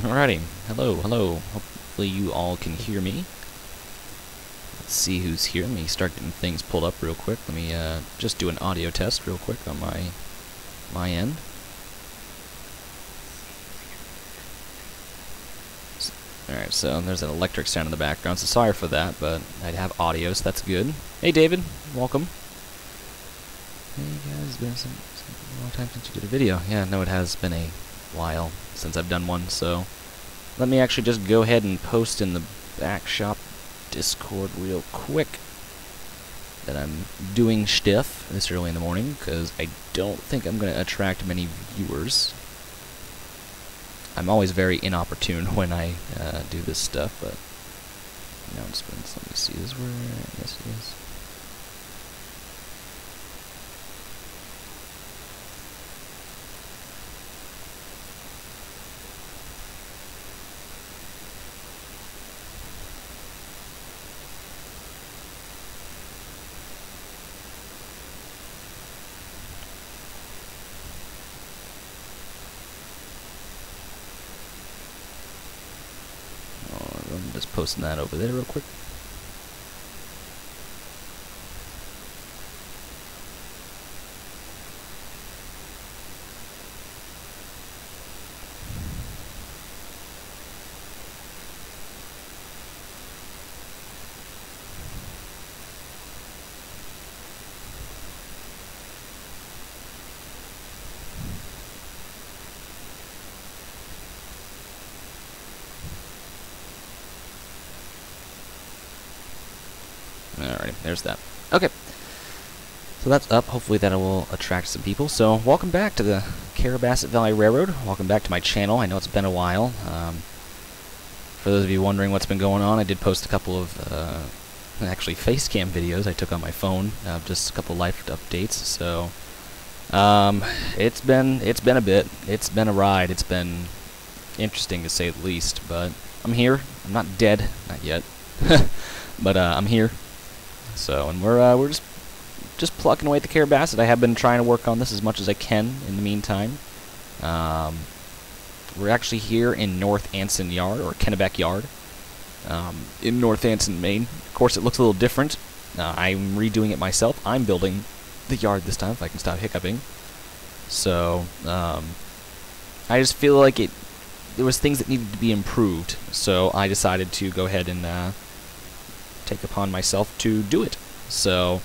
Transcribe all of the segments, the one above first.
Alrighty, hello, hello. Hopefully you all can hear me. Let's see who's here. Let me start getting things pulled up real quick. Let me just do an audio test real quick on my end. Alright, so there's an electric sound in the background, so sorry for that, but I'd have audio, so that's good. Hey David, welcome. Hey guys, it's been a long time since you did a video. Yeah, no, it has been a while since I've done one, so let me actually just go ahead and post in the back shop Discord real quick that I'm doing stuff this early in the morning, because I don't think I'm going to attract many viewers. I'm always very inopportune when I do this stuff, but announcements, let me see, this is where, yes it is. I'm just posting that over there real quick. Alrighty, there's that. Okay. So that's up. Hopefully that will attract some people. So welcome back to the Carrabassett Valley Railroad. Welcome back to my channel. I know it's been a while. For those of you wondering what's been going on, I did post a couple of actually face cam videos I took on my phone. Just a couple life updates. So it's been a bit. It's been a ride. It's been interesting to say the least. But I'm here. I'm not dead, not yet. But I'm here. So, and we're just plucking away at the Carrabassett. I have been trying to work on this as much as I can in the meantime. We're actually here in North Anson Yard, or Kennebec Yard, in North Anson, Maine. Of course, it looks a little different. I'm redoing it myself. I'm building the yard this time, if I can stop hiccuping. So, I just feel like there was things that needed to be improved. So I decided to go ahead and take upon myself to do it. So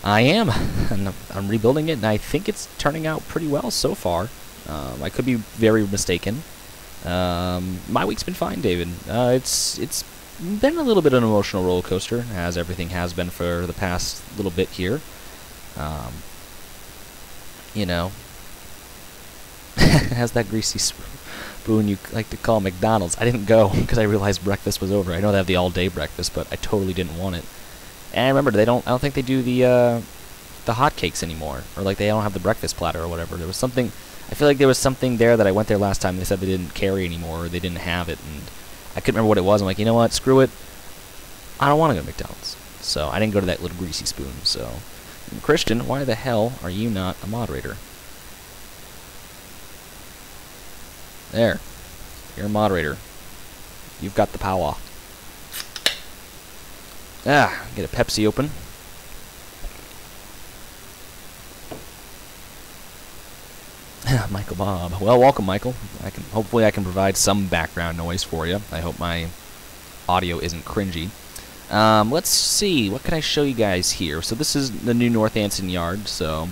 I am, and I'm rebuilding it, and I think it's turning out pretty well so far. I could be very mistaken. My week's been fine, David. It's been a little bit of an emotional roller coaster, as everything has been for the past little bit here. You know, has that greasy spoon you like to call McDonald's. I didn't go because I realized breakfast was over. I know they have the all-day breakfast, but I totally didn't want it. And remember, I don't think they do the hotcakes anymore, or like they don't have the breakfast platter or whatever. There was something. I feel like there was something there that I went there last time. They said they didn't carry anymore, or they didn't have it, and I couldn't remember what it was. I'm like, you know what? Screw it. I don't want to go to McDonald's, so I didn't go to that little greasy spoon. So, Christian, why the hell are you not a moderator? There. You're a moderator. You've got the power. Get a Pepsi open. Michael Bob. Well, welcome, Michael. Hopefully I can provide some background noise for you. I hope my audio isn't cringy. Let's see. What can I show you guys here? So this is the new North Anson Yard, so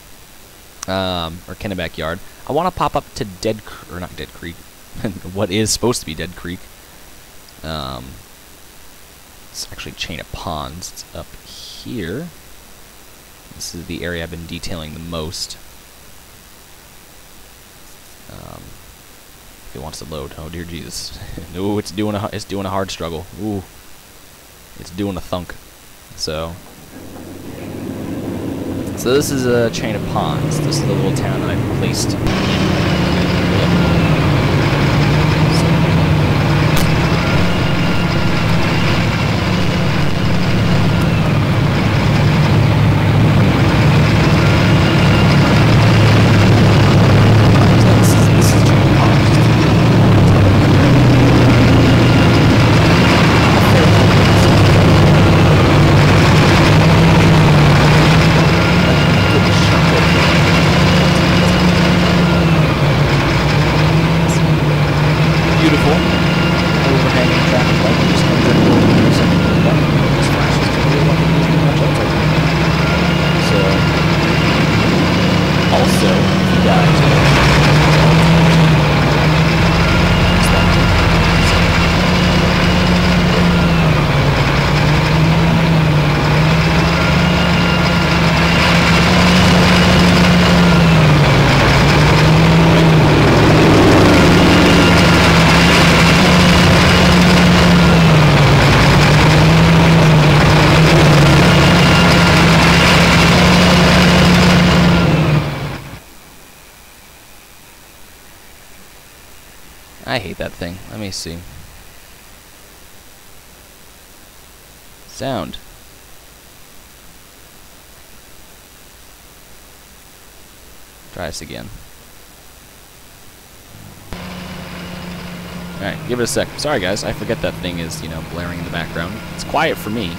or Kennebec Yard. I want to pop up to not Dead Creek. What is supposed to be Dead Creek. It's actually a chain of ponds. It's up here. This is the area I've been detailing the most. If it wants to load, oh dear Jesus! No, it's doing a hard struggle. Ooh, it's doing a thunk. So this is a chain of ponds. This is the little town that I've placed in. I hate that thing. Let me see. Sound. Try this again. Alright, give it a sec. Sorry guys, I forget that thing is, you know, blaring in the background. It's quiet for me.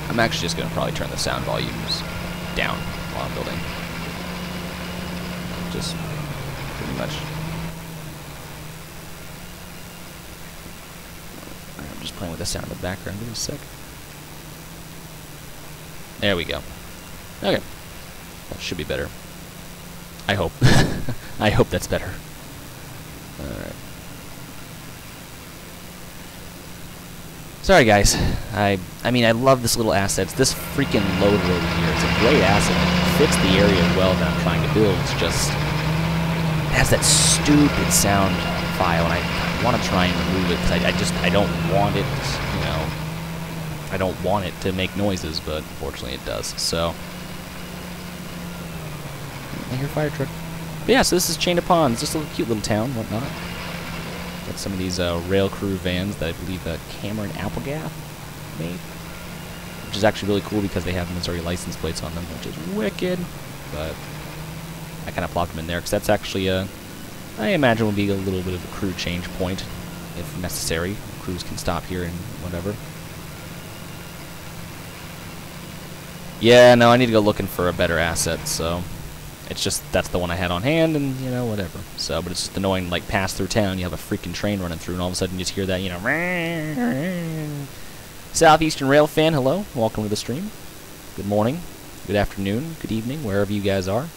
I'm actually just going to probably turn the sound volumes down while I'm building. Just pretty much. I'm just playing with the sound in the background. Give me a sec. There we go. Okay. That should be better. I hope. I hope that's better. Alright. Sorry guys, I mean I love this little asset. This freaking loader over here. It's a great asset. It fits the area well that I'm trying to build. It's just it has that stupid sound file, and I want to try and remove it because I don't want it, you know, I don't want it to make noises, but unfortunately it does. So I hear fire truck. But yeah, so this is Chain of Ponds, just a cute little town, whatnot. Got some of these rail crew vans that I believe Cameron Applegath made, which is actually really cool because they have Missouri license plates on them, which is wicked. But I kind of plopped them in there because that's actually I imagine would be a little bit of a crew change point if necessary. Crews can stop here and whatever. Yeah, no, I need to go looking for a better asset, so it's just, that's the one I had on hand, and, you know, whatever. So, but it's just annoying, like, pass through town, you have a freaking train running through, and all of a sudden you just hear that, you know, Southeastern Rail fan, hello, welcome to the stream. Good morning, good afternoon, good evening, wherever you guys are.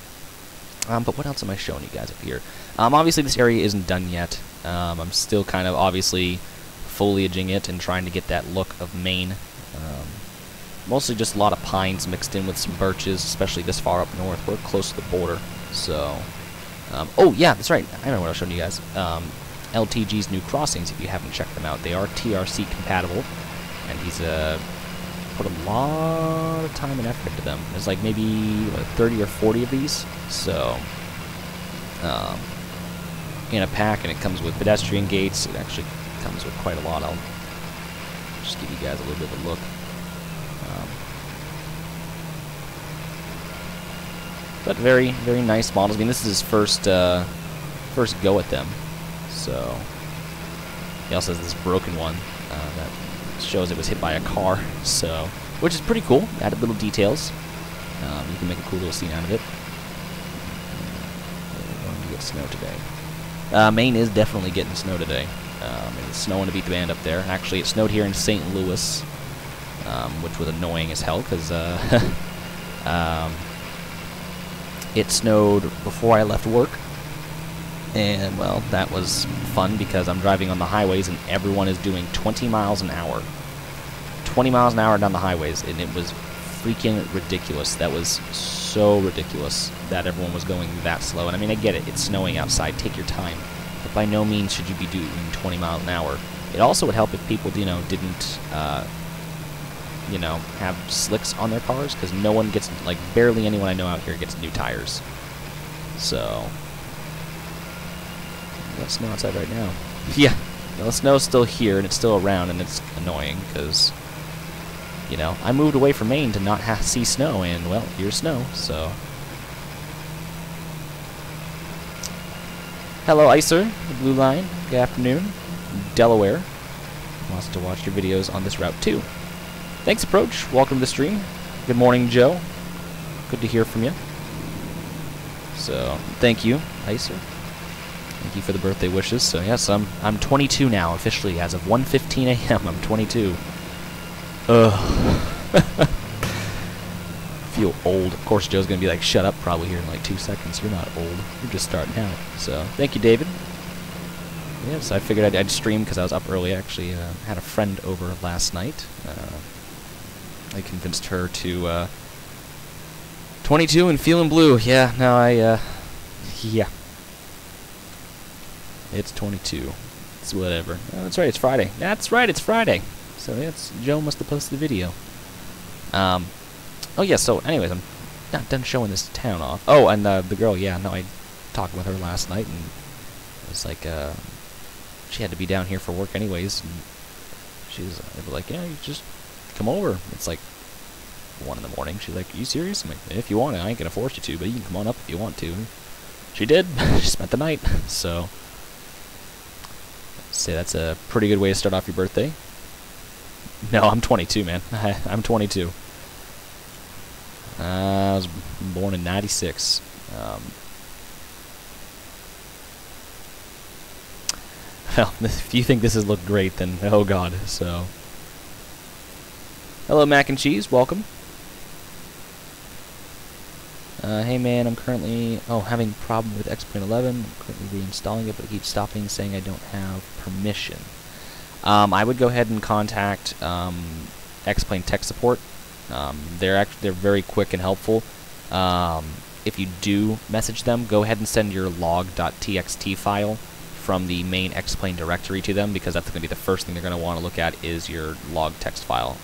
But what else am I showing you guys up here? Obviously this area isn't done yet. I'm still kind of, obviously, foliaging it and trying to get that look of Maine. Mostly just a lot of pines mixed in with some birches, especially this far up north. We're close to the border, so... oh, yeah, that's right. I remember what I was showing you guys. LTG's new crossings, if you haven't checked them out. They are TRC compatible, and he's put a lot of time and effort into them. There's like maybe 30 or 40 of these, so... in a pack, and it comes with pedestrian gates. It actually comes with quite a lot. I'll just give you guys a little bit of a look. But very, very nice models. I mean, this is his first go at them. So he also has this broken one that shows it was hit by a car. So, which is pretty cool. Added little details. You can make a cool little scene out of it. We're going to get snow today. Maine is definitely getting snow today. It's snowing to beat the band up there. Actually, it snowed here in St. Louis, which was annoying as hell because it snowed before I left work, and well, that was fun because I'm driving on the highways and everyone is doing 20 miles an hour. 20 miles an hour down the highways, and it was freaking ridiculous. That was so ridiculous that everyone was going that slow. And I mean, I get it, it's snowing outside, take your time, but by no means should you be doing 20 miles an hour. It also would help if people, you know, didn't you know, have slicks on their cars, because no one gets, like, barely anyone I know out here gets new tires. So, got snow outside right now. Yeah, the snow's still here, and it's still around, and it's annoying, because, you know, I moved away from Maine to not have to see snow, and, well, here's snow, so. Hello, Icer, Blue Line, good afternoon. Delaware wants to watch your videos on this route, too. Thanks, Approach. Welcome to the stream. Good morning, Joe. Good to hear from you. So, thank you, Icer. Thank you for the birthday wishes. So, yes, I'm 22 now, officially. As of 1:15 a.m., I'm 22. Ugh. Feel old. Of course, Joe's going to be like, shut up, probably here in like 2 seconds. You're not old. You're just starting out. So, thank you, David. Yeah, so I figured I'd stream because I was up early. I actually had a friend over last night. I convinced her to 22 and feeling blue. Yeah, no, yeah. It's 22. It's whatever. Oh, that's right, it's Friday. That's right, it's Friday. So that's Joe must have posted the video. Oh yeah. So anyways, I'm not done showing this town off. Oh, and the girl. Yeah, no, I talked with her last night, and it was like she had to be down here for work anyways. And she was like, yeah, you just come over. It's like 1 in the morning. She's like, are you serious? I'm like, if you want it, I ain't gonna force you to, but you can come on up if you want to. She did. She spent the night. So, I'd say that's a pretty good way to start off your birthday. No, I'm 22, man. I'm 22. I was born in '96. Well, if you think this has looked great, then oh god. So, hello, Mac and Cheese. Welcome. Hey man, I'm currently having a problem with X-Plane 11. I'm currently reinstalling it, but it keeps stopping, saying I don't have permission. I would go ahead and contact X-Plane tech support. They're very quick and helpful. If you do message them, go ahead and send your log.txt file from the main X-Plane directory to them, because that's going to be the first thing they're going to want to look at is your log text file,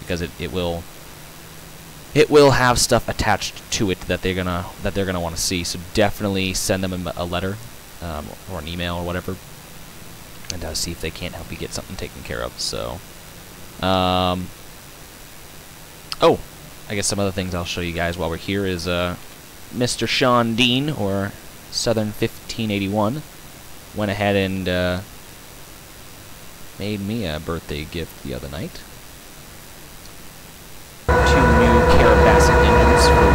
because it will have stuff attached to it that they're gonna want to see. So definitely send them a letter or an email or whatever, and see if they can't help you get something taken care of. So, oh, I guess some other things I'll show you guys while we're here is Mr. Sean Dean, or Southern 1581, went ahead and made me a birthday gift the other night. 2 new Carrabassett engines for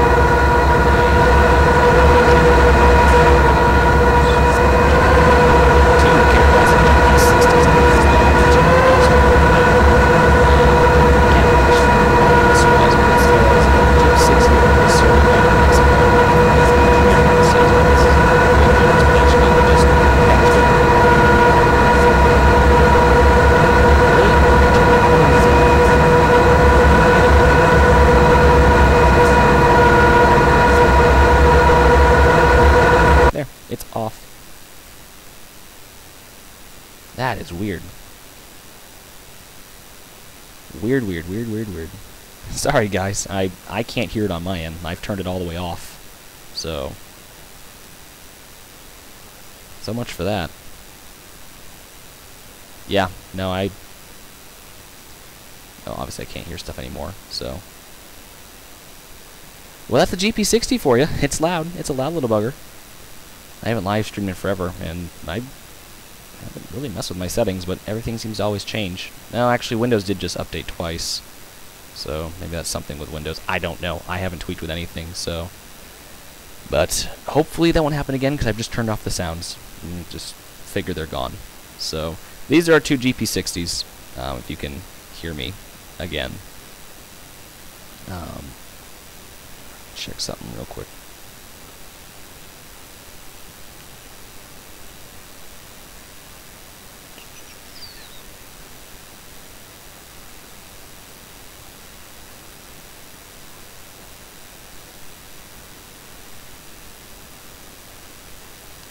it's off. That is weird. Weird. Sorry guys, I can't hear it on my end. I've turned it all the way off. So much for that. Yeah, no, obviously I can't hear stuff anymore, so. Well, that's the GP60 for you. It's loud. It's a loud little bugger. I haven't live streamed in forever, and I haven't really messed with my settings, but everything seems to always change. No, actually, Windows did just update twice, so maybe that's something with Windows. I don't know. I haven't tweaked with anything, so. But hopefully that won't happen again, because I've just turned off the sounds. And just figure they're gone. So, these are our 2 GP60s, if you can hear me again. Check something real quick.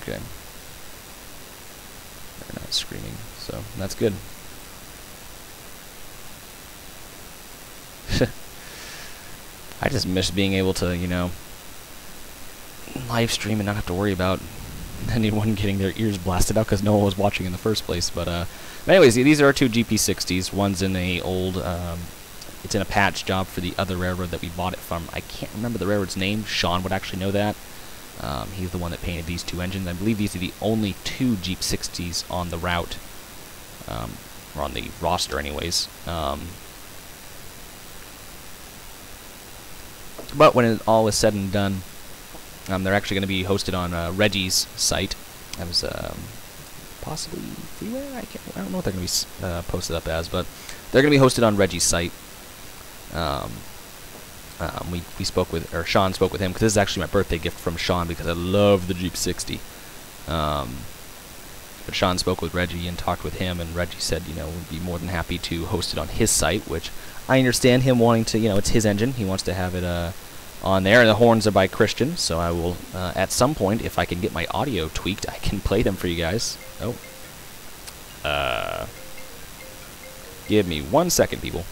Okay. They're not screaming, so that's good. I just miss being able to, you know, live stream and not have to worry about anyone getting their ears blasted out because no one was watching in the first place. But anyways, these are our 2 GP60s. One's in a old, it's in a patch job for the other railroad that we bought it from. I can't remember the railroad's name. Sean would actually know that. He's the one that painted these 2 engines. I believe these are the only 2 Jeep 60s on the route, or on the roster anyways. But when it all is said and done, they're actually going to be hosted on Reggie's site. That was possibly freeware. I don't know what they're going to be posted up as, but they're going to be hosted on Reggie's site. We spoke with, or Sean spoke with him, because this is actually my birthday gift from Sean, because I love the Jeep 60. But Sean spoke with Reggie and talked with him, and Reggie said, you know, would be more than happy to host it on his site, which I understand him wanting to, you know, it's his engine. He wants to have it on there, and the horns are by Christian, so I will, at some point, if I can get my audio tweaked, I can play them for you guys. Oh. Give me 1 second, people.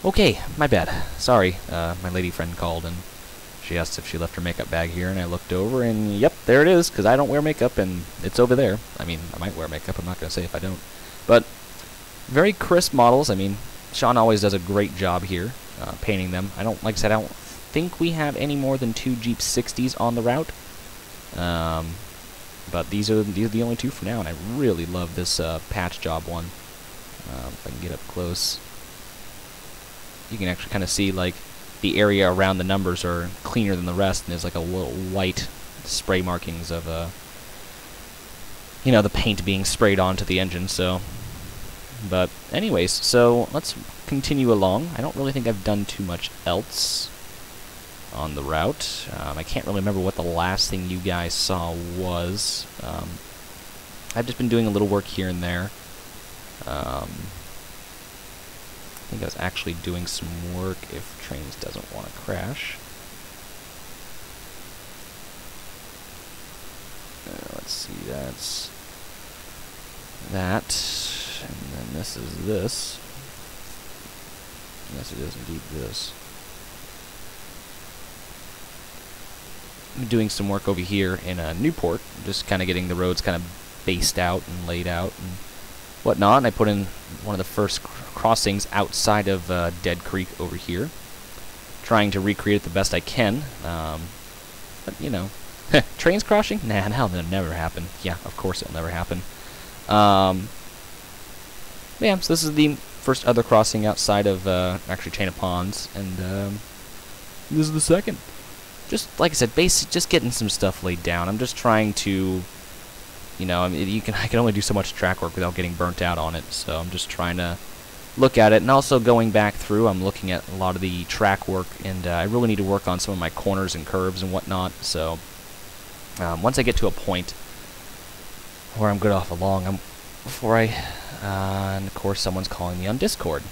Okay, my bad. Sorry, my lady friend called and she asked if she left her makeup bag here, and I looked over, and yep, there it is, because I don't wear makeup, and it's over there. I mean, I might wear makeup, I'm not going to say if I don't. But, very crisp models. I mean, Sean always does a great job here, painting them. Like I said, I don't think we have any more than 2 Jeep 60s on the route. But these are the only 2 for now, and I really love this patch job one. If I can get up close. You can actually kind of see, like, the area around the numbers are cleaner than the rest, and there's like a little white spray markings of, you know, the paint being sprayed onto the engine, so. But anyways, so let's continue along. I don't really think I've done too much else on the route. I can't really remember what the last thing you guys saw was. I've just been doing a little work here and there. I think I was actually doing some work if Trainz doesn't want to crash. Let's see, that's that, and then this is this. Yes, it is indeed this. I'm doing some work over here in Newport, just kind of getting the roads kind of based out and laid out and whatnot. And I put in one of the first crossings outside of Dead Creek over here, trying to recreate it the best I can. But you know, Trainz crossing? Nah, that'll never happen. Yeah, of course it'll never happen. Yeah, so this is the first other crossing outside of actually Chain of Ponds, and this is the second. Just like I said, just getting some stuff laid down. I'm just trying to, you know, I mean, I can only do so much track work without getting burnt out on it. So I'm just trying to look at it, and also going back through, I'm looking at a lot of the track work, and I really need to work on some of my corners and curves and whatnot. So once I get to a point where I'm good off along, and of course someone's calling me on Discord.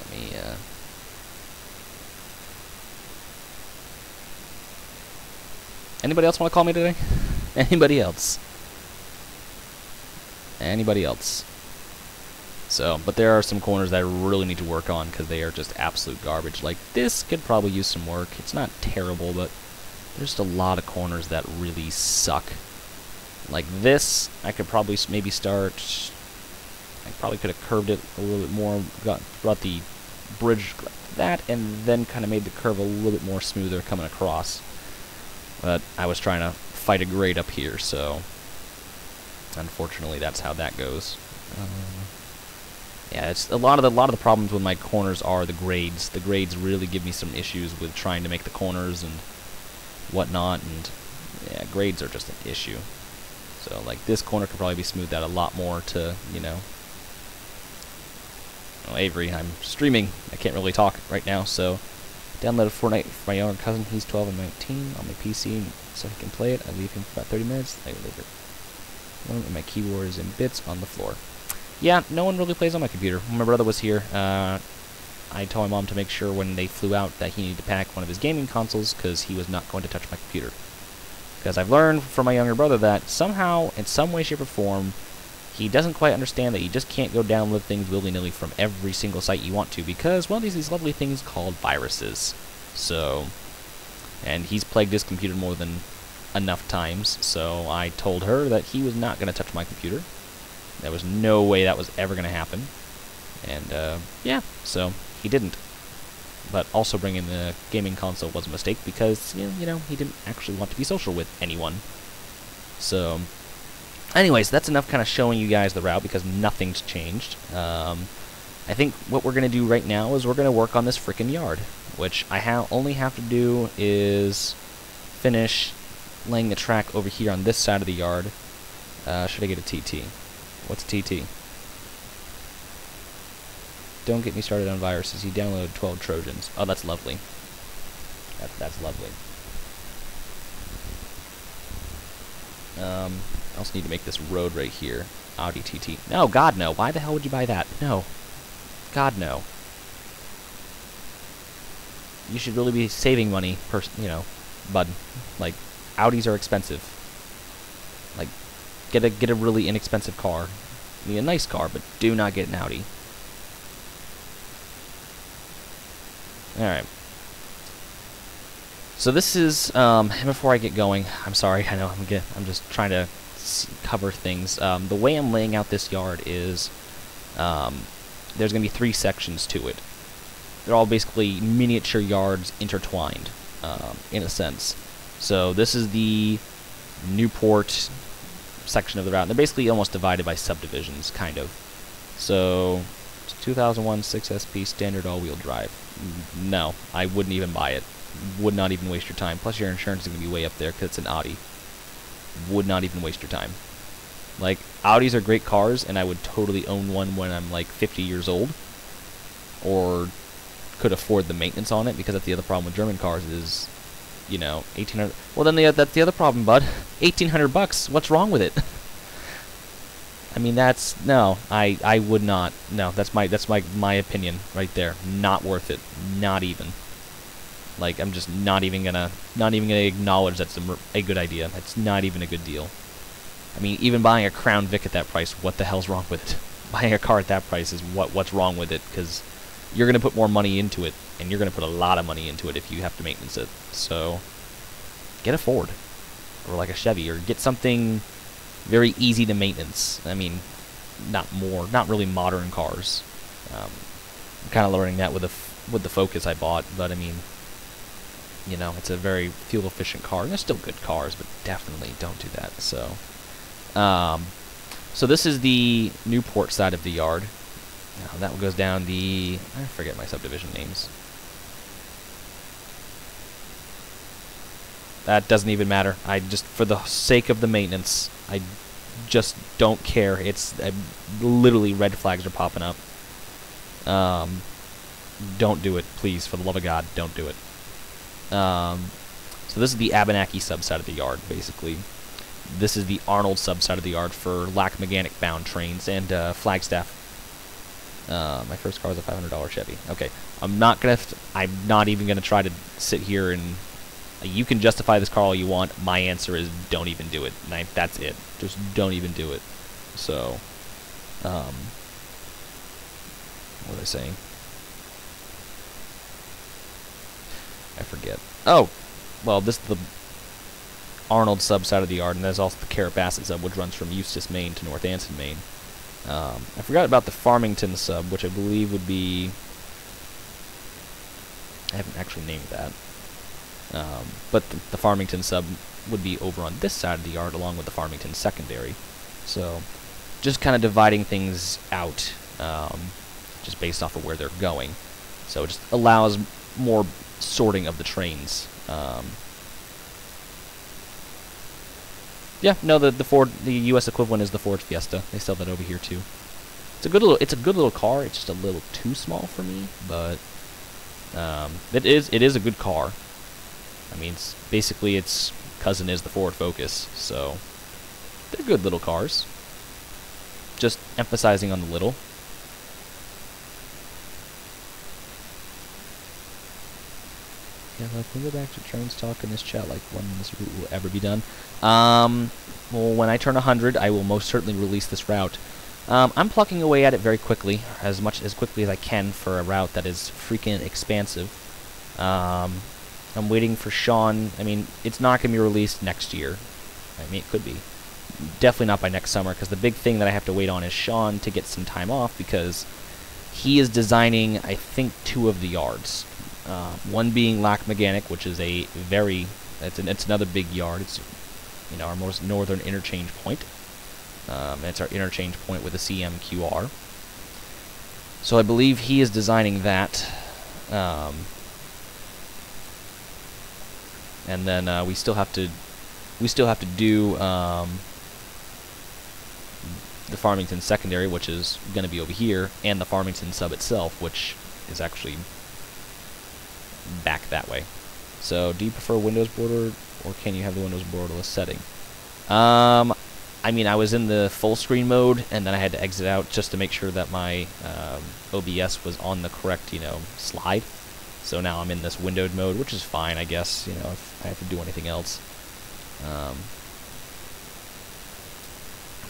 Let me anybody else want to call me today? Anybody else? Anybody else? So, but there are some corners that I really need to work on because they are just absolute garbage. Like, this could probably use some work. It's not terrible, but there's just a lot of corners that really suck. Like this, I could probably maybe start. I probably could have curved it a little bit more, brought the bridge like that, and then kind of made the curve a little bit more smoother coming across. But I was trying to fight a grade up here, so unfortunately that's how that goes. Yeah, it's a lot of the problems with my corners are the grades. The grades really give me some issues with trying to make the corners and whatnot, and yeah, grades are just an issue. So like this corner could probably be smoothed out a lot more to, you know. Oh, Avery, I'm streaming. I can't really talk right now, so downloaded Fortnite for my younger cousin. He's 12 and 19 on my PC, so he can play it. I leave him for about 30 minutes. I leave it. And my keyboard is in bits on the floor. Yeah, no one really plays on my computer. When my brother was here, I told my mom to make sure when they flew out that he needed to pack one of his gaming consoles because he was not going to touch my computer. Because I've learned from my younger brother that somehow, in some way, shape, or form, he doesn't quite understand that you just can't go download things willy-nilly from every single site you want to because, well, there's these lovely things called viruses. So, and he's plagued his computer more than enough times, so I told her that he was not going to touch my computer. There was no way that was ever going to happen. And, yeah, so he didn't. But also bringing the gaming console was a mistake because, you know, he didn't actually want to be social with anyone. So, anyways, that's enough kind of showing you guys the route because nothing's changed. I think what we're going to do right now is we're going to work on this frickin' yard, which I only have to do is finish laying the track over here on this side of the yard. Should I get a TT? What's TT? Don't get me started on viruses. He downloaded 12 Trojans. Oh, that's lovely. That's lovely. I also need to make this road right here. Audi TT. No, God, no. Why the hell would you buy that? No. God, no. You should really be saving money, you know, bud. Like, Audis are expensive. Like, get a really inexpensive car. I mean, a nice car, but do not get an Audi. Alright. So this is, before I get going, I'm sorry, I know I'm just trying to cover things. The way I'm laying out this yard is, there's going to be 3 sections to it. They're all basically miniature yards intertwined, in a sense. So this is the Newport section of the route. And they're basically almost divided by subdivisions, kind of. So, 2001 6SP standard all-wheel drive. No, I wouldn't even buy it. Would not even waste your time. Plus your insurance is going to be way up there because it's an Audi. Would not even waste your time. Like, Audis are great cars, and I would totally own one when I'm like 50 years old. Or could afford the maintenance on it, because that's the other problem with German cars is, you know, 1,800. Well, then that's the other problem, bud. 1,800 bucks. What's wrong with it? I mean, that's no. I would not. No, that's my opinion right there. Not worth it. Not even. Like, I'm just not even gonna acknowledge that's a good idea. It's not even a good deal. I mean, even buying a Crown Vic at that price, what the hell's wrong with it? Buying a car at that price is what's wrong with it, because you're gonna put more money into it, and you're gonna put a lot of money into it if you have to maintenance it. So, get a Ford, or like a Chevy, or get something very easy to maintenance. I mean, not really modern cars. I'm kind of learning that with the Focus I bought, but I mean, you know, it's a very fuel efficient car. And they're still good cars, but definitely don't do that. So, so this is the Newport side of the yard. Now that one goes down the, I forget my subdivision names. That doesn't even matter. I just, for the sake of the maintenance, I just don't care. It's literally red flags are popping up. Don't do it, please, for the love of God, don't do it. So this is the Abenaki subside of the yard, basically. This is the Arnold subside of the yard for Lac-Meganic bound Trainz and Flagstaff. My first car was a $500 Chevy. Okay, I'm not even gonna try to sit here and. You can justify this car all you want. My answer is don't even do it. And that's it. Just don't even do it. So, what was I saying? I forget. Oh, well, this is the Arnold sub side of the yard, and there's also the Carrabassett sub, which runs from Eustis, Maine to North Anson, Maine. I forgot about the Farmington sub, which I believe would be. I haven't actually named that. But the Farmington sub would be over on this side of the yard along with the Farmington secondary. So just kind of dividing things out. just based off of where they're going. So it just allows more sorting of the trains. Yeah, no, the U.S. equivalent is the Ford Fiesta. They sell that over here too. It's a good little car. It's just a little too small for me, but it is a good car. I mean, basically its cousin is the Ford Focus, so they're good little cars. Just emphasizing on the little. Yeah, like, we go back to Trainz talk in this chat, like, when this route will ever be done. Well, when I turn 100, I will most certainly release this route. I'm plucking away at it very quickly, as quickly as I can for a route that is freaking expansive. I'm waiting for Sean. I mean, it's not going to be released next year. I mean, it could be. Definitely not by next summer, because the big thing that I have to wait on is Sean to get some time off, because he is designing, I think, 2 of the yards. One being Lac Mechanic, which is a it's another big yard. It's, you know, our most northern interchange point. And it's our interchange point with the CMQR. So I believe he is designing that. And then we still have to do the Farmington secondary, which is going to be over here, and the Farmington sub itself, which is actually back that way. So, do you prefer Windows border, or can you have the Windows borderless setting? I mean, I was in the full screen mode, and then I had to exit out just to make sure that my OBS was on the correct, you know, slide. So now I'm in this windowed mode, which is fine, I guess, you know, if I have to do anything else. I'm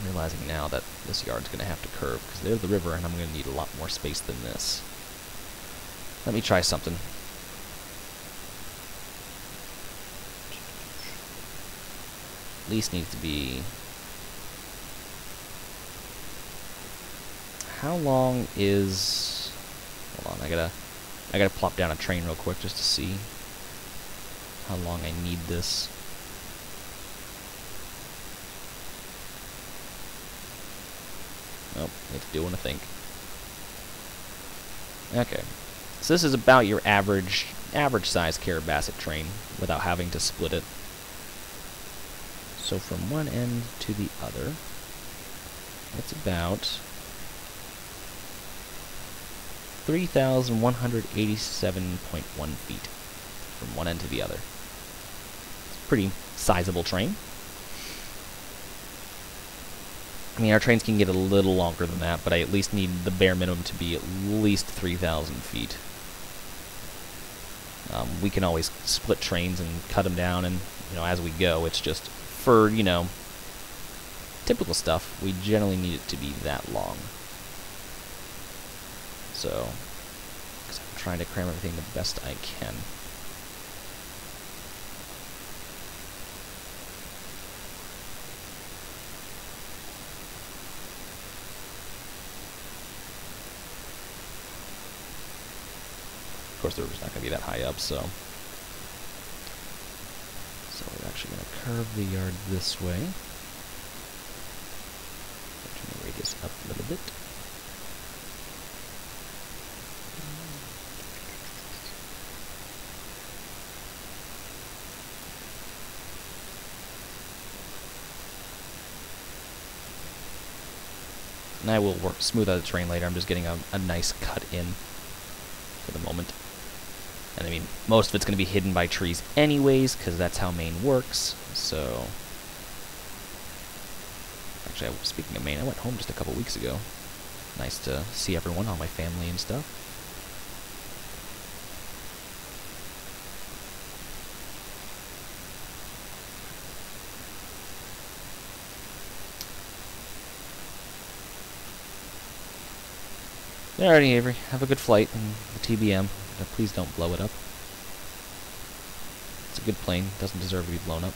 realizing now that this yard's going to have to curve, because there's the river, and I'm going to need a lot more space than this. Let me try something. At least needs to be... How long is... Hold on, I gotta plop down a train real quick just to see how long I need this. Nope, it's doing a thing. Okay, so this is about your average size Carrabassett train without having to split it. So from one end to the other, it's about 3,187.1 feet from one end to the other. It's a pretty sizable train. I mean, our trains can get a little longer than that, but I at least need the bare minimum to be at least 3,000 feet. We can always split trains and cut them down, and, you know, as we go, it's just for, you know, typical stuff, we generally need it to be that long. So, because I'm trying to cram everything the best I can. Of course, the river's not going to be that high up, so we're actually going to curve the yard this way. Turn the radius up a little bit. And I will smooth out the terrain later. I'm just getting a nice cut in for the moment. And I mean, most of it's going to be hidden by trees anyways, because that's how Maine works. So, actually, speaking of Maine, I went home just a couple weeks ago. Nice to see everyone, all my family and stuff. Alrighty, Avery. Have a good flight and the TBM. Please don't blow it up. It's a good plane. Doesn't deserve to be blown up.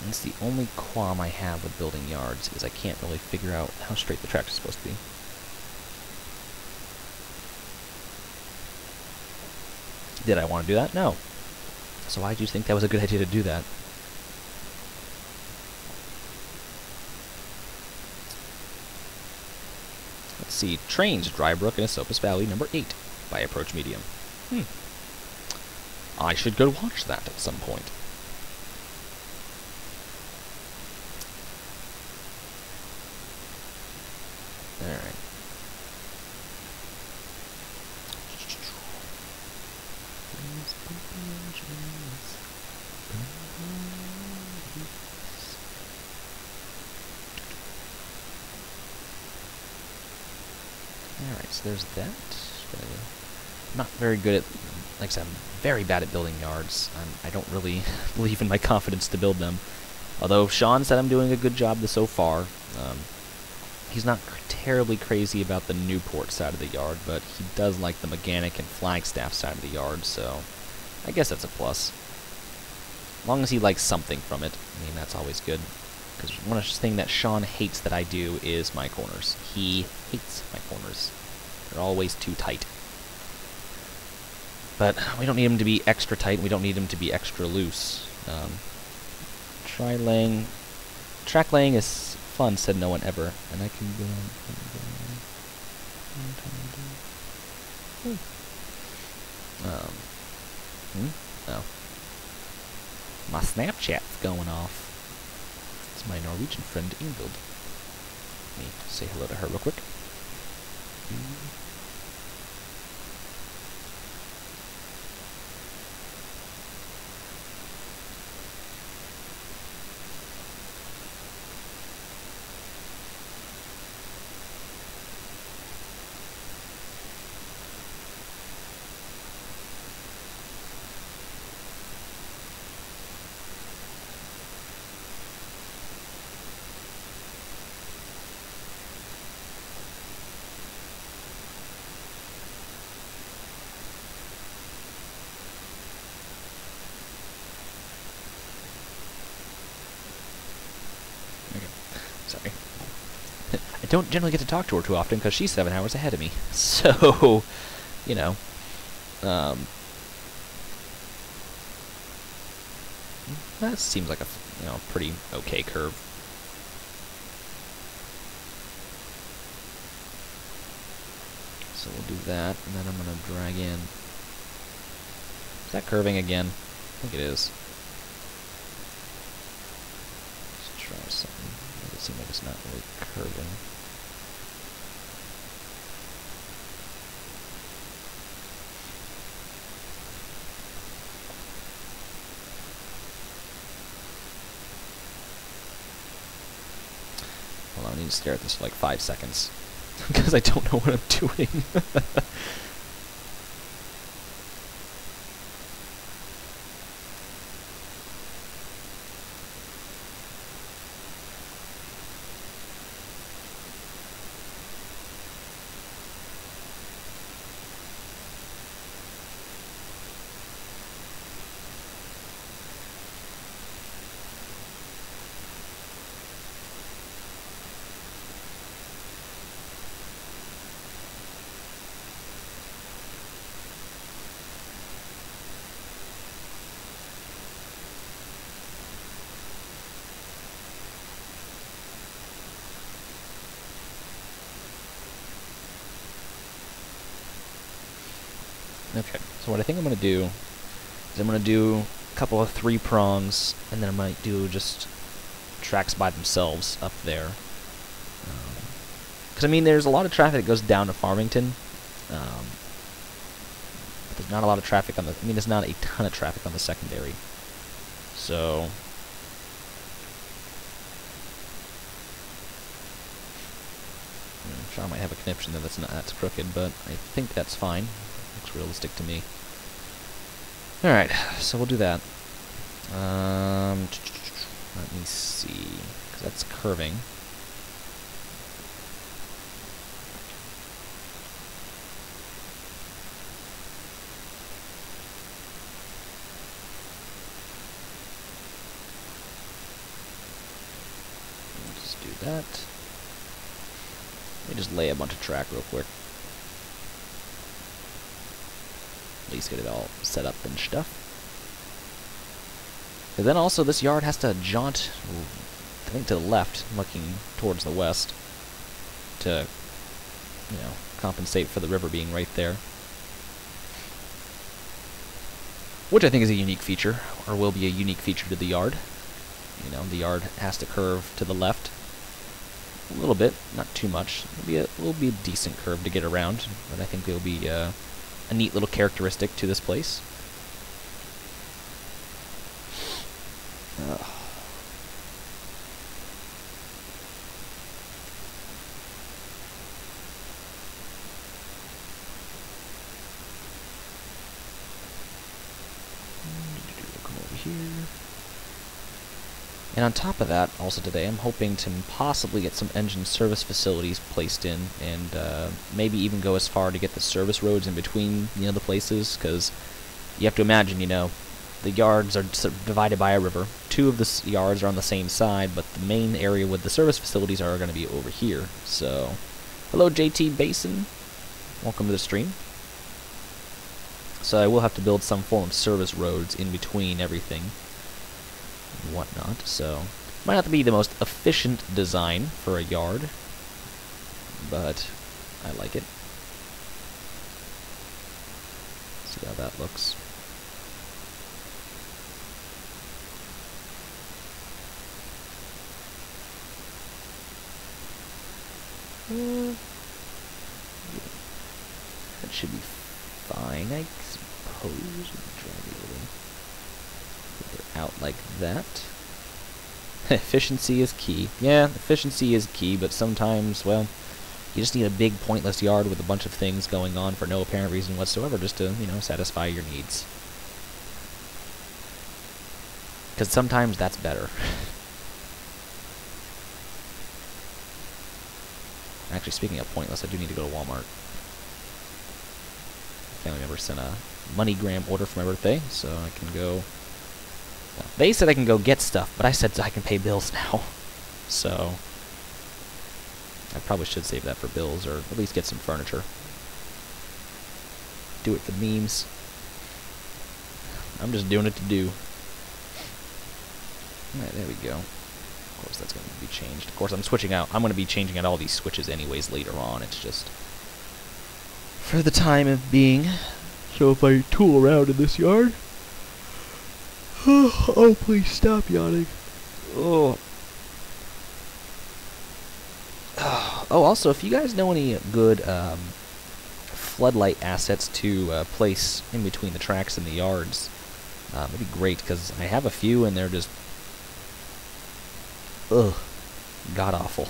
And it's the only qualm I have with building yards, is I can't really figure out how straight the track is supposed to be. Did I want to do that? No. So why do you think that was a good idea to do that? Let's see, Trainz, Dry Brook, and Esopus Valley, number 8, by Approach Medium. I should go watch that at some point. Alright. Alright, so there's that. I'm not very good at, like I said, I'm very bad at building yards. I don't really believe in my confidence to build them. Although Sean said I'm doing a good job so far. He's not terribly crazy about the Newport side of the yard, but he does like the Mechanic and Flagstaff side of the yard, so I guess that's a plus. As long as he likes something from it, I mean, that's always good. Because one thing that Sean hates that I do is my corners. He hates my corners. They're always too tight. But we don't need them to be extra tight, we don't need them to be extra loose. Track laying is fun, said no one ever. And I can go oh. My Snapchat's going off. It's my Norwegian friend Ingvild. Let me say hello to her real quick. Sorry. I don't generally get to talk to her too often because she's 7 hours ahead of me. So, you know, that seems like a pretty okay curve. So we'll do that, and then I'm gonna drag in. Is that curving again? I think it is. Let's try something. It seems like it's not really curving. Hold on, I need to stare at this for like 5 seconds. Because I don't know what I'm doing. Okay, so what I think I'm going to do is I'm going to do a couple of 3 prongs, and then I might do just tracks by themselves up there. Because, I mean, there's a lot of traffic that goes down to Farmington. But there's not a lot of traffic on the... I mean, there's not a ton of traffic on the secondary. So... I'm sure I might have a connection there that's crooked, but I think that's fine. Looks realistic to me. Alright, so we'll do that. Let me see, because that's curving. Just do that. Let me just lay a bunch of track real quick. At least get it all set up and stuff. And then also this yard has to jaunt, I think, to the left, looking towards the west, to you know, compensate for the river being right there. Which I think is a unique feature, or will be a unique feature to the yard. You know, the yard has to curve to the left a little bit, not too much. It'll be a decent curve to get around, but I think it'll be a neat little characteristic to this place. Come over here. And on top of that, also today, I'm hoping to possibly get some engine service facilities placed in, and maybe even go as far to get the service roads in between, you know, the places, because you have to imagine, you know, the yards are divided by a river. Two of the yards are on the same side, but the main area with the service facilities are going to be over here. So, hello JT Basin, welcome to the stream. So I will have to build some form of service roads in between everything and whatnot, so might not be the most efficient design for a yard, but I like it. See how that looks. That should be fine, I suppose. Drag it over. Put it out like that. Efficiency is key. Yeah, efficiency is key, but sometimes, well, you just need a big pointless yard with a bunch of things going on for no apparent reason whatsoever, just to, you know, satisfy your needs. Because sometimes that's better. Actually, speaking of pointless, I do need to go to Walmart. Family member sent a MoneyGram order for my birthday, so I can go. Well, they said I can go get stuff, but I said I can pay bills now. So I probably should save that for bills, or at least get some furniture. Do it for the memes. I'm just doing it to do. Alright, there we go. Of course, that's going to be changed. Of course, I'm switching out. I'm going to be changing out all these switches anyways later on. It's just for the time of being. So if I tool around in this yard... Oh, please stop yawning. Oh. Oh, also, if you guys know any good floodlight assets to place in between the tracks and the yards, it'd be great, because I have a few and they're just... Ugh. God-awful.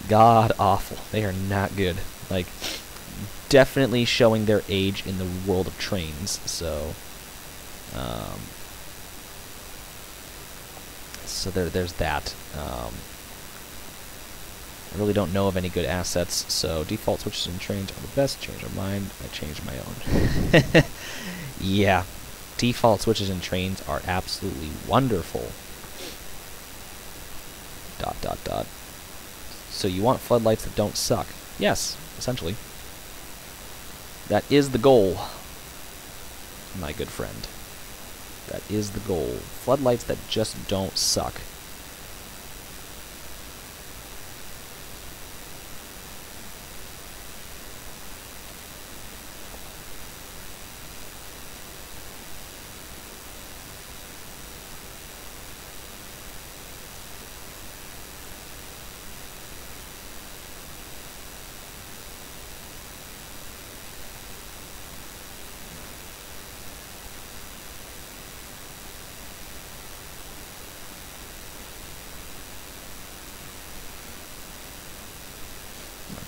God-awful. They are not good. Like, definitely showing their age in the world of Trainz, so... So there's that. I really don't know of any good assets, so default switches and Trainz are the best. Change our mind. I changed my own. Yeah, default switches and Trainz are absolutely wonderful. ... So you want floodlights that don't suck? Yes, essentially. That is the goal, my good friend. That is the goal. Floodlights that just don't suck.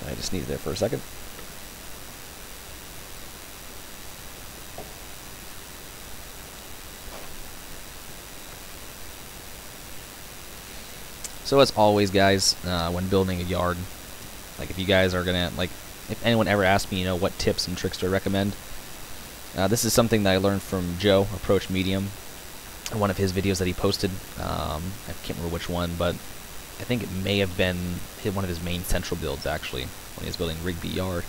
I just needed it for a second. So as always, guys, when building a yard, like if you guys are gonna, like, if anyone ever asks me, you know, what tips and tricks do I recommend, this is something that I learned from Joe, Approach Medium, in one of his videos that he posted. I can't remember which one, but I think it may have been one of his main central builds, actually, when he was building Rigby Yard.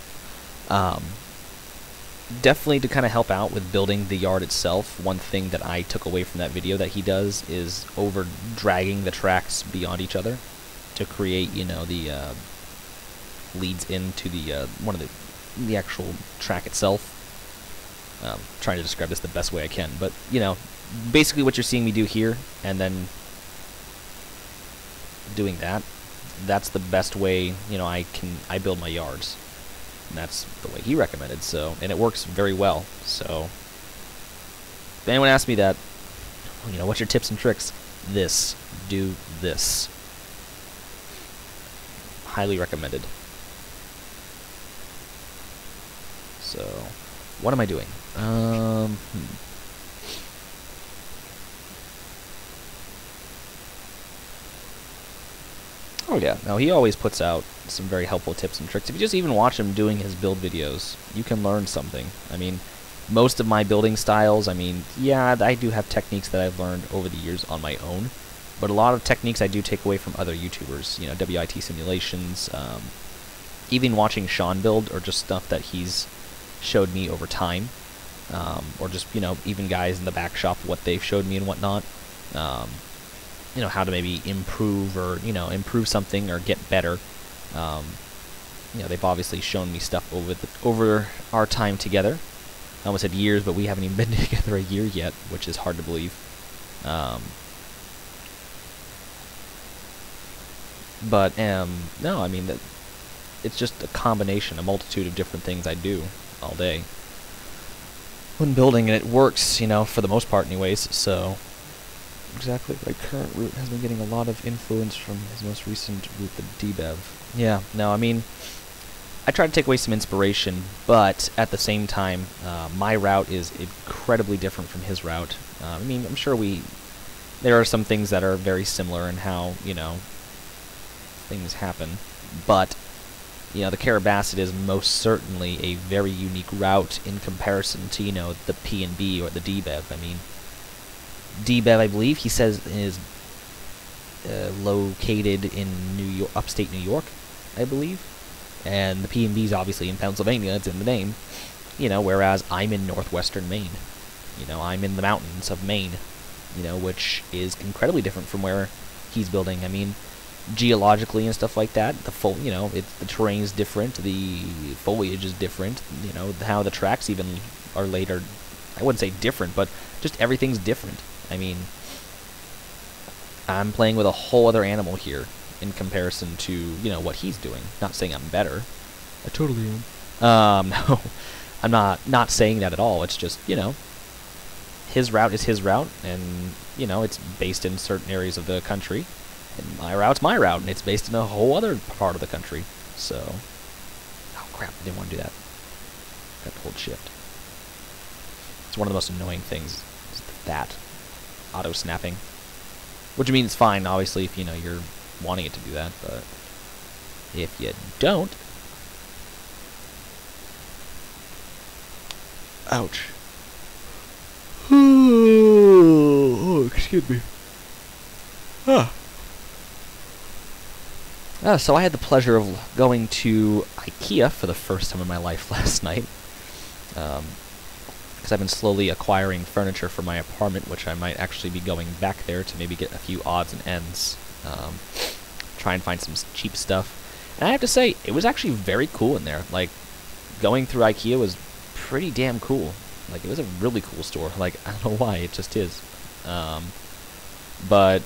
Definitely to kind of help out with building the yard itself, one thing that I took away from that video that he does is over dragging the tracks beyond each other to create, you know, the leads into the one of the actual track itself. Trying to describe this the best way I can, but you know, basically what you're seeing me do here, and then doing that. That's the best way, you know, I build my yards. And that's the way he recommended, so, and it works very well. So if anyone asks me that, you know, what's your tips and tricks? This. Do this. Highly recommended. So, what am I doing? Oh yeah, now he always puts out some very helpful tips and tricks. If you just even watch him doing his build videos, you can learn something. I mean, most of my building styles, I mean, yeah, I do have techniques that I've learned over the years on my own, but a lot of techniques I do take away from other YouTubers, you know, WIT simulations, even watching Sean build, or just stuff that he's showed me over time, or just, you know, even guys in the back shop, what they've showed me and whatnot. You know, how to maybe improve, or, you know, improve something or get better. You know, they've obviously shown me stuff over our time together. I almost said years, but we haven't even been together a year yet, which is hard to believe. No, I mean, it's just a combination, a multitude of different things I do all day when building, and it works, you know, for the most part anyways, so... Exactly, my current route has been getting a lot of influence from his most recent route, the DBEV. Yeah, no, I mean, I try to take away some inspiration, but at the same time, my route is incredibly different from his route. I mean, I'm sure there are some things that are very similar in how, you know, things happen, but, you know, the Carrabassett is most certainly a very unique route in comparison to, you know, the P&B or the DBEV. I mean, DBEV, I believe, he says, is located in upstate New York, I believe. And the P&B is obviously in Pennsylvania, it's in the name. You know, whereas I'm in northwestern Maine. You know, I'm in the mountains of Maine, you know, which is incredibly different from where he's building. I mean, geologically and stuff like that, you know, the terrain's different, the foliage is different, you know, how the tracks even are later. I wouldn't say different, but just everything's different. I mean, I'm playing with a whole other animal here in comparison to, you know, what he's doing. Not saying I'm better. I totally am. No, I'm not saying that at all. It's just, you know, his route is his route, and, you know, it's based in certain areas of the country. And my route's my route, and it's based in a whole other part of the country. So, oh crap, I didn't want to do that. Got to hold shift. It's one of the most annoying things, is that. Auto snapping, which means it's fine, obviously, if, you know, you're wanting it to do that, but if you don't, ouch. Oh, excuse me. So I had the pleasure of going to IKEA for the first time in my life last night. Because I've been slowly acquiring furniture for my apartment, which I might actually be going back there to maybe get a few odds and ends. Try and find some cheap stuff. And I have to say, it was actually very cool in there. Like, going through IKEA was pretty damn cool. Like, it was a really cool store. Like, I don't know why, it just is. But,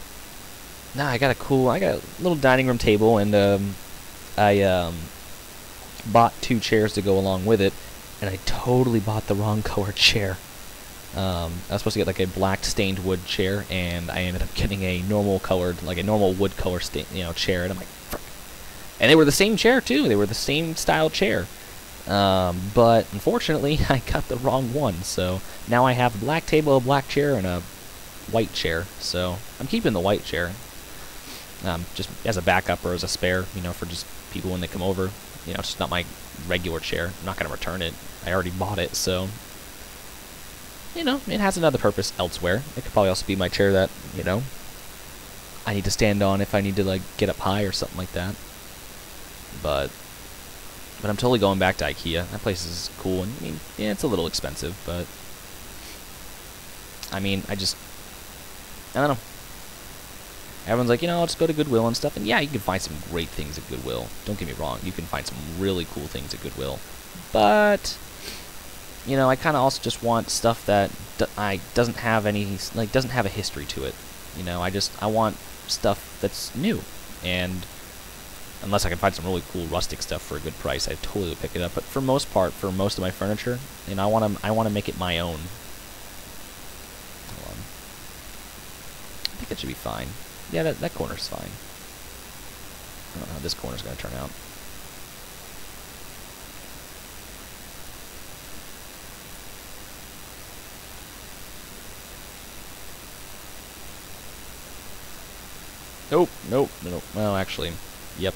nah, I got a little dining room table, and I bought 2 chairs to go along with it. And I totally bought the wrong color chair. I was supposed to get like a black stained wood chair, and I ended up getting a normal colored, like a normal wood color chair. And I'm like, frick. And they were the same chair too. They were the same style chair. But unfortunately, I got the wrong one. So now I have a black table, a black chair, and a white chair. So I'm keeping the white chair, just as a backup or as a spare, you know, for just people when they come over. You know, it's just not my regular chair. I'm not going to return it. I already bought it, so, you know, it has another purpose elsewhere. It could probably also be my chair that, you know, I need to stand on if I need to, like, get up high or something like that. But I'm totally going back to IKEA. That place is cool, and, I mean, yeah, it's a little expensive, but, I mean, I don't know. Everyone's like, you know, let's go to Goodwill and stuff. And yeah, you can find some great things at Goodwill. Don't get me wrong. You can find some really cool things at Goodwill. But, you know, I kind of also just want stuff that doesn't have any, like, doesn't have a history to it. You know, I want stuff that's new. And unless I can find some really cool rustic stuff for a good price, I totally would pick it up. But for most part, for most of my furniture, you know, I want to make it my own. Hold on. I think that should be fine. Yeah, that corner's fine. I don't know how this corner's going to turn out. Nope. Well, actually, yep.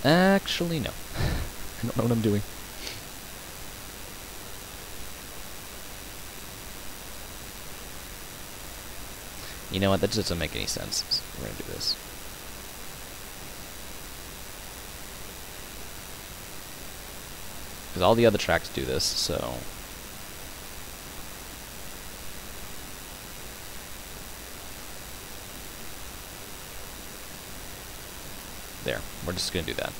Actually, no. I don't know what I'm doing. You know what? That just doesn't make any sense. So we're going to do this. Because all the other tracks do this, so... There. We're just going to do that.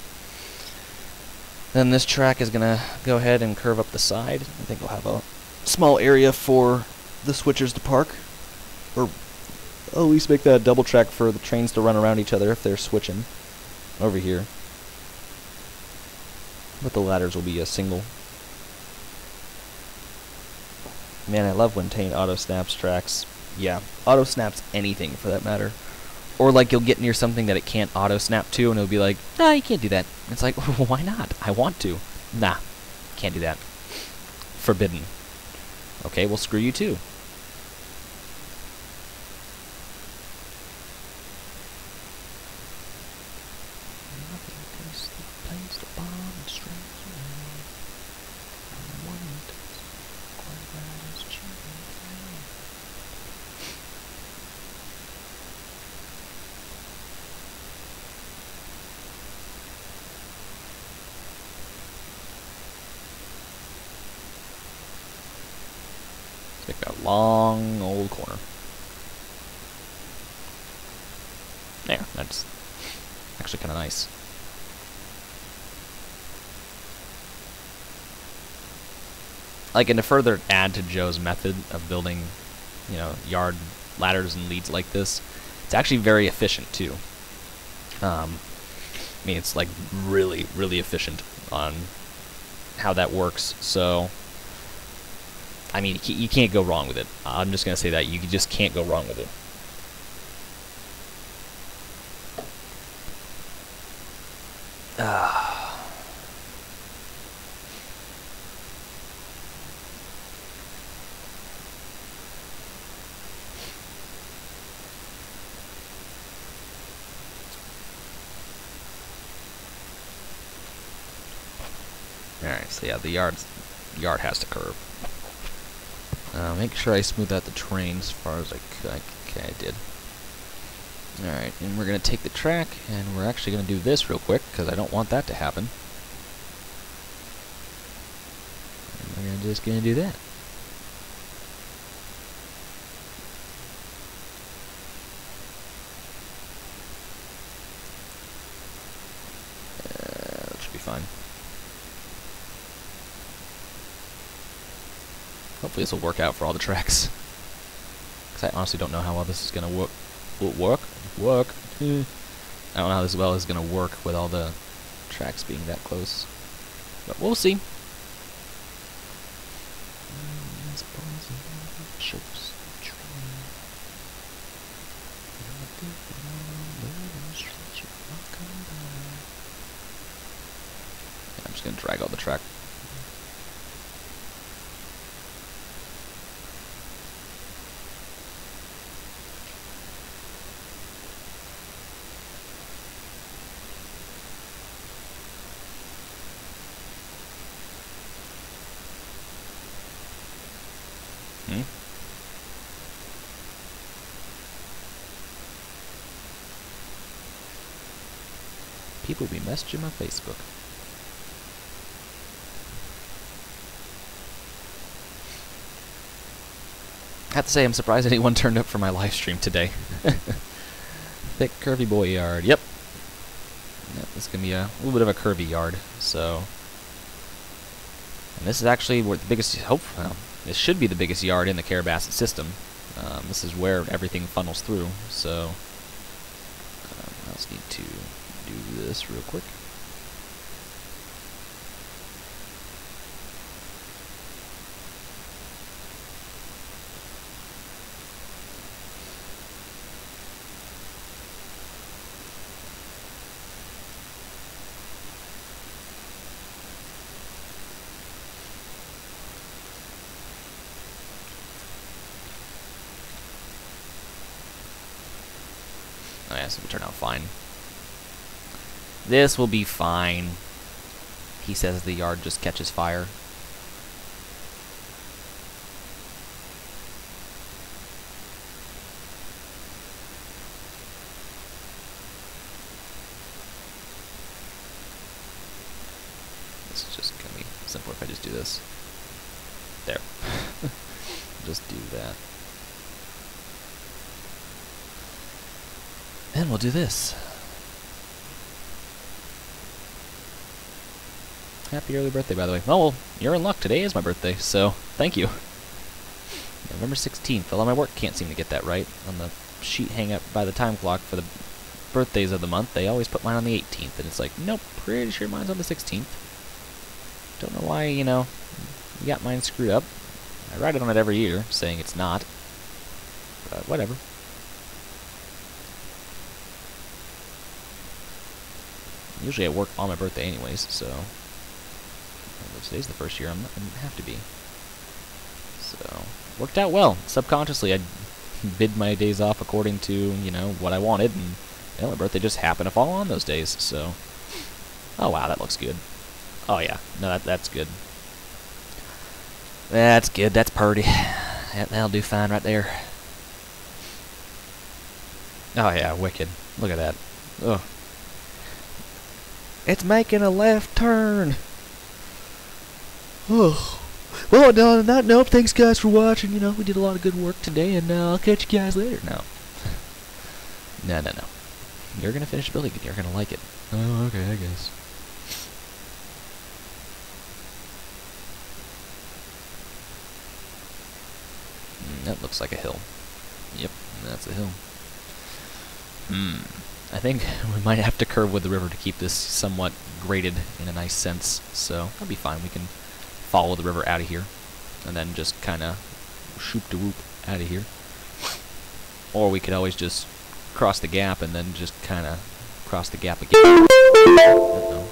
Then this track is going to go ahead and curve up the side. I think we'll have a small area for the switchers to park. Or at least make that a double track for the trains to run around each other if they're switching over here. But the ladders will be a single. Man, I love when Tane auto-snaps tracks. Yeah, auto-snaps anything for that matter. Or like you'll get near something that it can't auto-snap to and it'll be like, nah, you can't do that. It's like, well, why not? I want to. Nah, can't do that. Forbidden. Okay, well screw you too. Make that long old corner. There, that's actually kind of nice. Like, and to further add to Joe's method of building, you know, yard ladders and leads like this, it's actually very efficient too. I mean, it's like really, really efficient on how that works. So, I mean, you can't go wrong with it. I'm just gonna say that you just can't go wrong with it. Alright, so yeah, the yard has to curve. Make sure I smooth out the train as far as I could. Okay, I did. Alright, and we're going to take the track, and we're actually going to do this real quick, because I don't want that to happen. And we're just going to do that. That should be fine. Hopefully this will work out for all the tracks. Because I honestly don't know how well this is going to work. Work. I don't know how this well is going to work with all the tracks being that close. But we'll see. I'm just going to drag out the track. People be messaging my Facebook. I have to say, I'm surprised anyone turned up for my live stream today. Thick, curvy boy yard. Yep. This is going to be a little bit of a curvy yard. So, and this is actually where the biggest, well, this should be the biggest yard in the Carrabassett system. This is where everything funnels through. So, I just need to do this real quick. Oh yeah, this will turn out fine. This will be fine. He says the yard just catches fire. This is just gonna be simpler if I just do this. There. Just do that. And we'll do this. Happy early birthday, by the way. Oh, well, you're in luck. Today is my birthday, so thank you. November 16th. Although my work can't seem to get that right. On the sheet hang up by the time clock for the birthdays of the month, they always put mine on the 18th. And it's like, nope, pretty sure mine's on the 16th. Don't know why, you know, you got mine screwed up. I write it on it every year, saying it's not. But whatever. Usually I work on my birthday anyways, so today's the first year I didn't have to be. So, worked out well. Subconsciously, I bid my days off according to, you know, what I wanted, and you know, my birthday just happened to fall on those days, so. Oh wow, that looks good. Oh yeah, no, that's good. That's good, that's purty. Yeah, that'll do fine right there. Oh yeah, wicked. Look at that. Ugh. It's making a left turn. Oh. Well, no, on that note, thanks guys for watching. You know, we did a lot of good work today, and I'll catch you guys later. No. No. You're going to finish building it. You're going to like it. Oh, okay, I guess. That looks like a hill. Yep, that's a hill. I think we might have to curve with the river to keep this somewhat graded in a nice sense, so that'll be fine. We can follow the river out of here, and then just kind of shoop-de-whoop out of here. Or we could always just cross the gap and then just kind of cross the gap again. Uh-oh.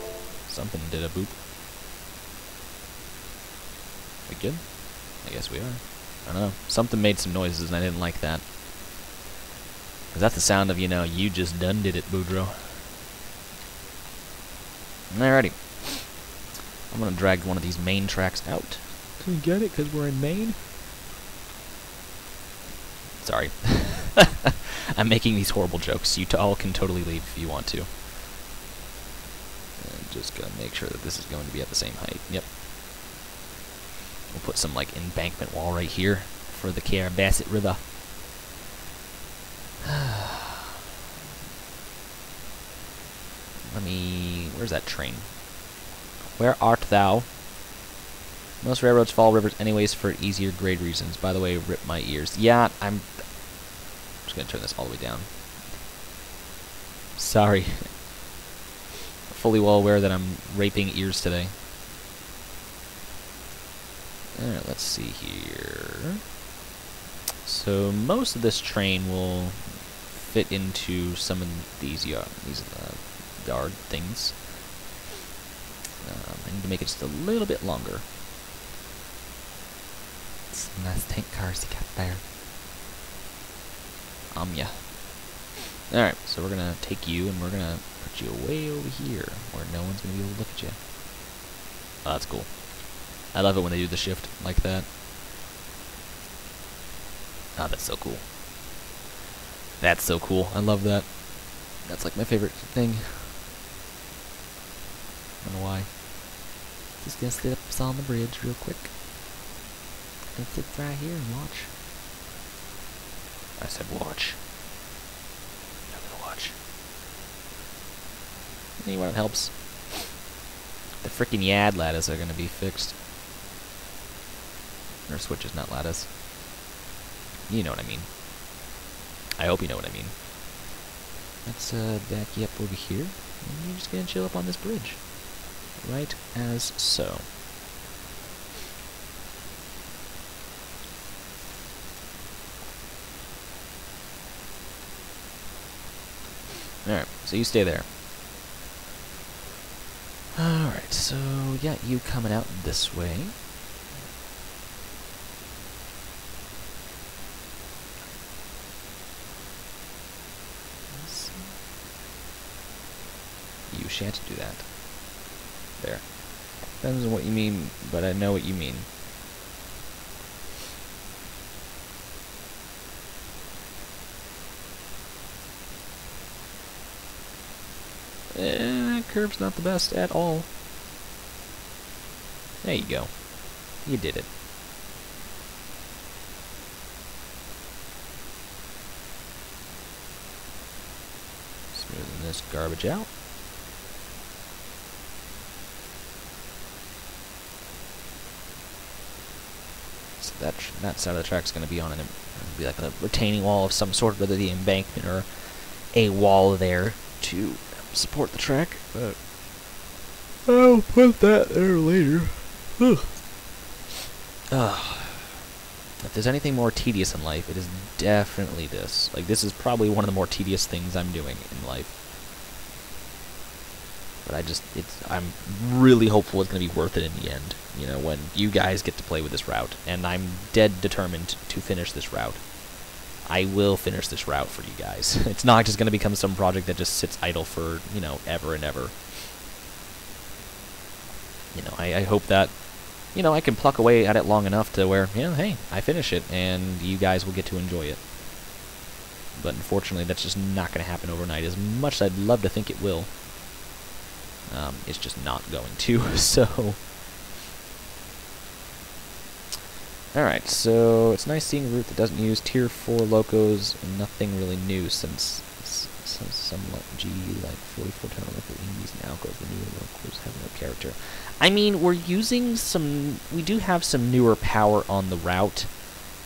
Something did a boop. We good? I guess we are. I don't know. Something made some noises, and I didn't like that. Because that's the sound of, you know, you just done did it, Boudreaux. Alrighty. I'm going to drag one of these main tracks out. Can you get it? Because we're in Maine? Sorry. I'm making these horrible jokes. You all can totally leave if you want to. And just going to make sure that this is going to be at the same height. Yep. We'll put some, like, embankment wall right here for the Carrabassett River. Where's that train? Where art thou? Most railroads follow rivers anyways for easier grade reasons. By the way, rip my ears. Yeah, I'm just gonna turn this all the way down. Sorry. Fully well aware that I'm raping ears today. Alright, let's see here. So most of this train will fit into some of these yard things. I need to make it just a little bit longer. Some nice tank cars you got there. Yeah. Alright, so we're gonna take you and we're gonna put you way over here where no one's gonna be able to look at you. Oh, that's cool. I love it when they do the shift like that. Oh, that's so cool. That's so cool. I love that. That's like my favorite thing. I don't know why. Just gonna sit up on the bridge real quick. And sit right here and watch. said watch. I'm gonna watch. Anyone that helps? The freaking YAD lattice are gonna be fixed. Or switches, not lattice. You know what I mean. I hope you know what I mean. Let's back you up over here. And you're just gonna chill up on this bridge. Right as so. Alright, so you stay there. Alright, so yeah, you coming out this way. You shan't do that. There. Depends on what you mean, but I know what you mean. Curve's not the best at all. There you go. You did it. Smoothing this garbage out. So that side of the track's going to be on it'll be like a retaining wall of some sort, whether the embankment or a wall there to support the track, but I'll put that there later. If there's anything more tedious in life, it is definitely this. Like, this is probably one of the more tedious things I'm doing in life. But I'm really hopeful it's going to be worth it in the end, you know, when you guys get to play with this route. And I'm dead determined to finish this route. I will finish this route for you guys. It's not just going to become some project that just sits idle for, you know, ever and ever. You know, I hope that, you know, I can pluck away at it long enough to where, you know, hey, I finish it, and you guys will get to enjoy it. But unfortunately, that's just not going to happen overnight. As much as I'd love to think it will, it's just not going to, so... Alright, so it's nice seeing a route that doesn't use Tier 4 locos, and nothing really new since some G, like 44 ton local indies now goes the newer locals have no character. I mean, we do have some newer power on the route.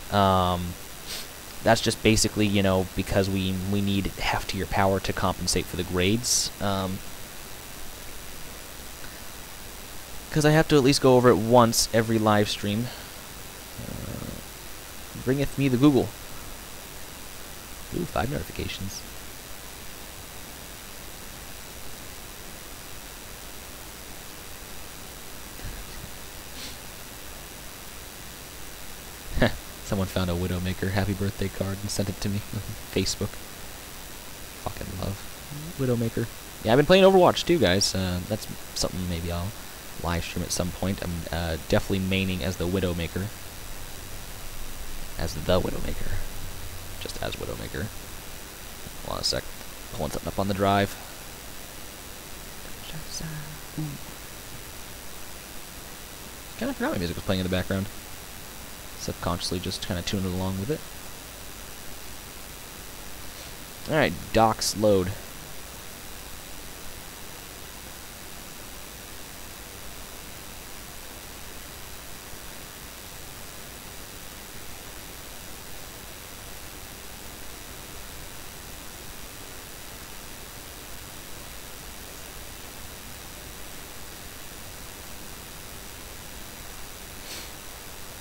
That's just basically, you know, because we need heftier power to compensate for the grades. Because I have to at least go over it once every live stream. Bringeth me the Google. Ooh, 5 notifications. Someone found a Widowmaker happy birthday card and sent it to me on Facebook. Fucking love Widowmaker. Yeah, I've been playing Overwatch too, guys. That's something maybe I'll live stream at some point. I'm definitely maining as the Widowmaker. As the Widowmaker. Just as Widowmaker. Hold on a sec. Pulling something up on the drive. Kind of forgot my music was playing in the background. Subconsciously just kind of tuned along with it. Alright, docks load.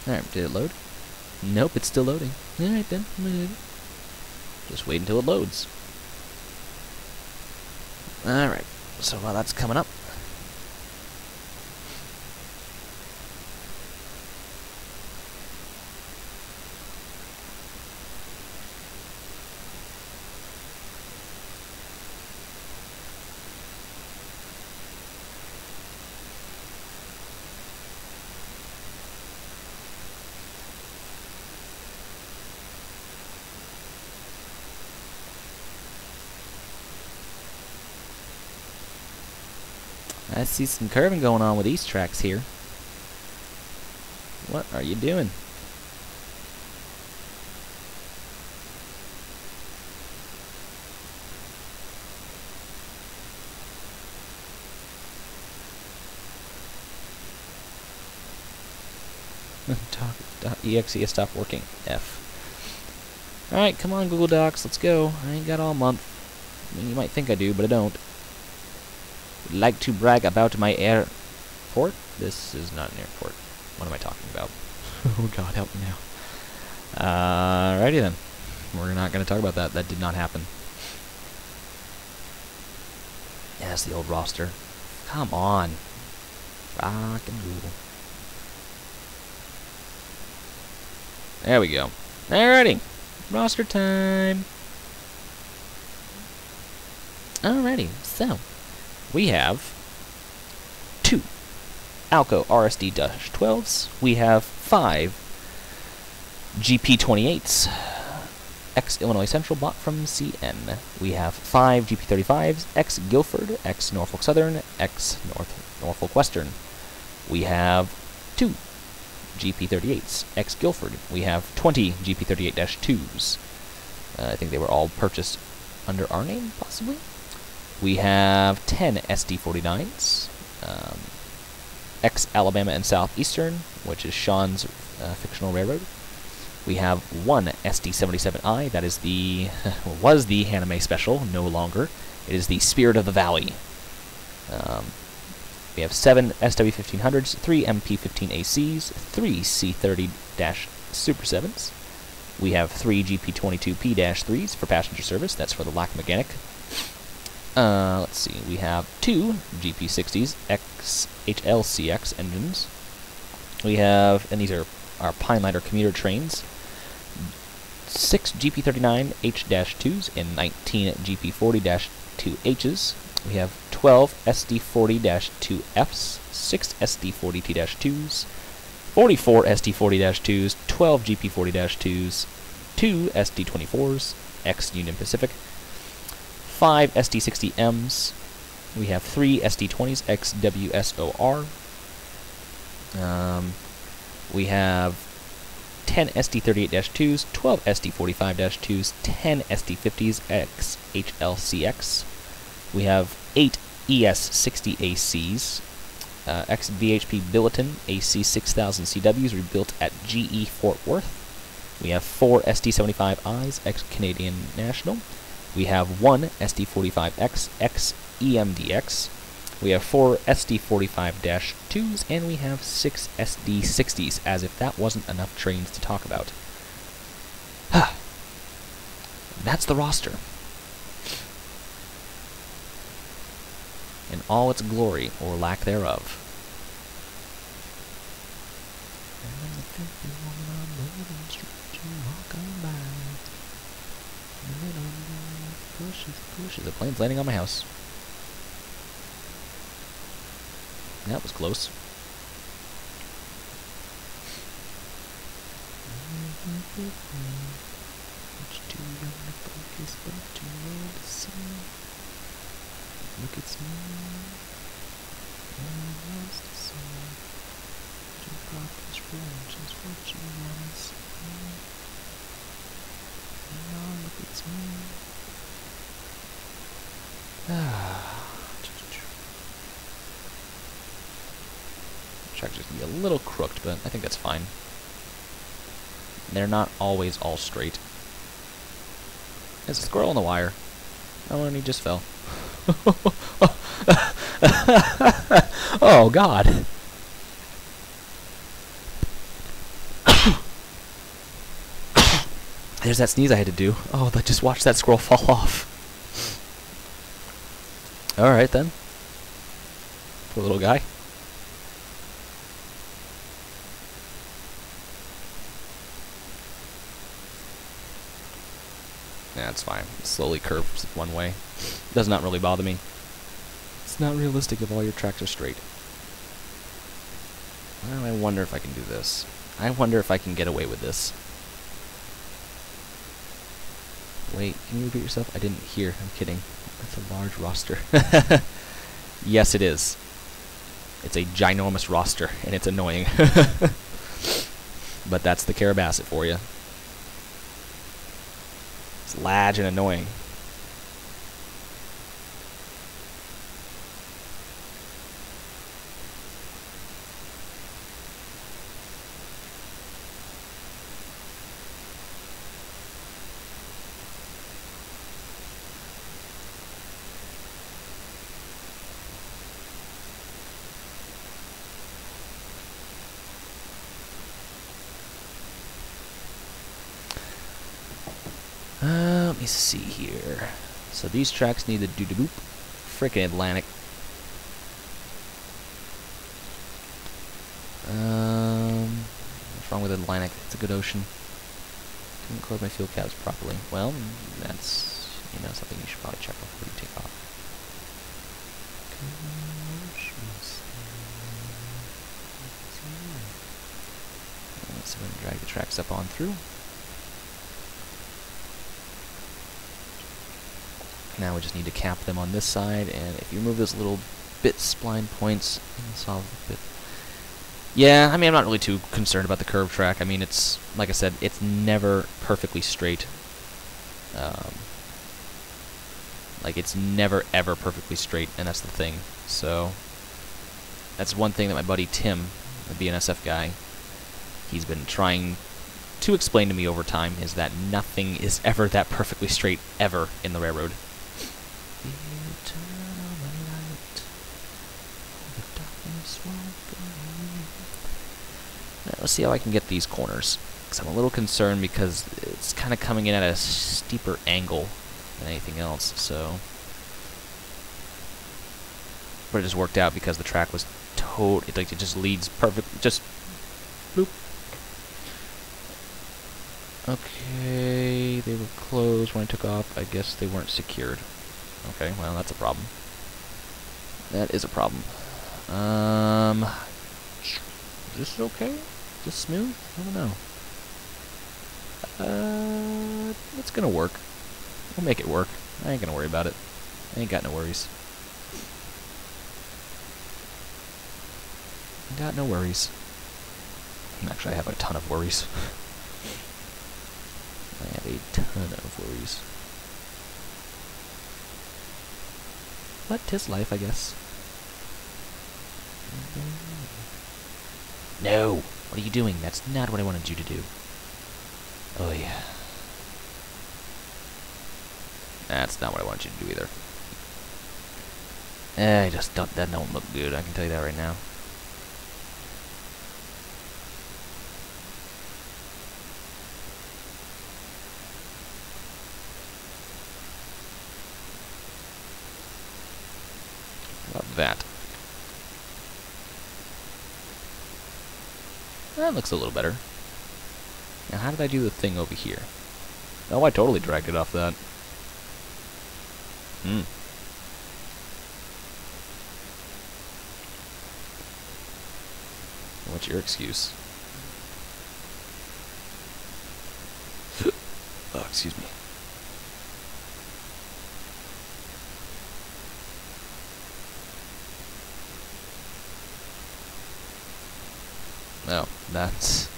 Alright, did it load? Nope, it's still loading. Alright then, just wait until it loads. Alright, so while that's coming up, I see some curving going on with these tracks here. What are you doing? Exe stopped working. F. Alright, come on, Google Docs, let's go. I ain't got all month. I mean, you might think I do, but I don't. Would like to brag about my airport? This is not an airport. What am I talking about? Oh god, help me now. Alrighty then. We're not going to talk about that. That did not happen. Yeah, that's the old roster. Come on. Rockin' Google. There we go. Alrighty. Roster time. Alrighty. So, we have 2 Alco RSD-12s. We have 5 GP28s. Ex-Illinois Central bought from CN. We have 5 GP35s, ex-Guilford, ex-Norfolk Southern, ex-Norfolk Western. We have 2 GP38s, ex-Guilford. We have 20 GP38-2s. I think they were all purchased under our name, possibly. We have 10 SD49s, ex-Alabama and Southeastern, which is Sean's fictional railroad. We have 1 SD77I, that is the, was the Haname Special, no longer. It is the Spirit of the Valley. We have 7 SW1500s, 3 MP15ACs, 3 C30-Super 7s. We have 3 GP22P-3s for passenger service, that's for the LAC mechanic. Let's see, we have 2 GP60s, XHLCX engines. We have, and these are our Pinelighter commuter trains, 6 GP39 H-2s and 19 GP40-2Hs. We have 12 SD40-2Fs, 6 SD40T-2s, 44 SD40-2s, 12 GP40-2s, 2 SD24s, ex-Union Pacific, 5 SD60Ms. We have 3 SD20s, ex-WSOR. We have 10 SD38-2s, 12 SD45-2s, 10 SD50s, ex-HLCX. We have 8 ES60ACs, ex-VHP Billiton AC6000 CWs rebuilt at GE Fort Worth. We have 4 SD75Is, ex-Canadian National. We have 1 SD45X, ex-EMDX. We have 4 SD45-2s, and we have 6 SD60s, as if that wasn't enough trains to talk about. That's the roster. In all its glory, or lack thereof. Pushes. The plane's landing on my house. That was close. Look at me. Track's just gonna be a little crooked, but I think that's fine. They're not always all straight. There's a squirrel on the wire. Oh, and he just fell. Oh, God. There's that sneeze I had to do. Oh, just watch that squirrel fall off. Alright, then. Poor little guy. Yeah, it's fine. It slowly curves one way. Does not really bother me. It's not realistic if all your tracks are straight. Well, I wonder if I can do this. I wonder if I can get away with this. Wait, can you repeat yourself? I didn't hear. I'm kidding. That's a large roster. Yes, it is. It's a ginormous roster, and it's annoying. But that's the Carrabassett for you. It's large and annoying. Let me see here. So these tracks need to do the boop. Frickin' Atlantic. What's wrong with Atlantic? It's a good ocean. Didn't close my fuel caps properly. Well, that's, something you should probably check before you take off. So we're going to drag the tracks up on through. Now we just need to cap them on this side, and if you remove those little bit spline points, it'll solve the bit. Yeah, I mean, I'm not really too concerned about the curve track. I mean, it's, like I said, it's never perfectly straight. Like, it's never, ever perfectly straight, and that's the thing. So, that's one thing that my buddy Tim, the BNSF guy, he's been trying to explain to me over time, is that nothing is ever that perfectly straight, ever, in the railroad. Let's see how I can get these corners, because I'm a little concerned because it's kind of coming in at a steeper angle than anything else, so. But it just worked out because the track was it just leads perfect, just boop. Okay, they were closed when I took off. I guess they weren't secured. Okay, well, that's a problem. That is a problem. Is this okay? Is this smooth? I don't know. It's gonna work. We'll make it work. I ain't gonna worry about it. I ain't got no worries. Got no worries. Actually, I have a ton of worries. I have a ton of worries. But 'tis life, I guess. No! What are you doing? That's not what I wanted you to do. Oh, yeah. That's not what I wanted you to do either. I just don't, that don't look good, I can tell you that right now. About that. That looks a little better. Now, how did I do the thing over here? Oh, I totally dragged it off that. What's your excuse? Oh, excuse me. No, that's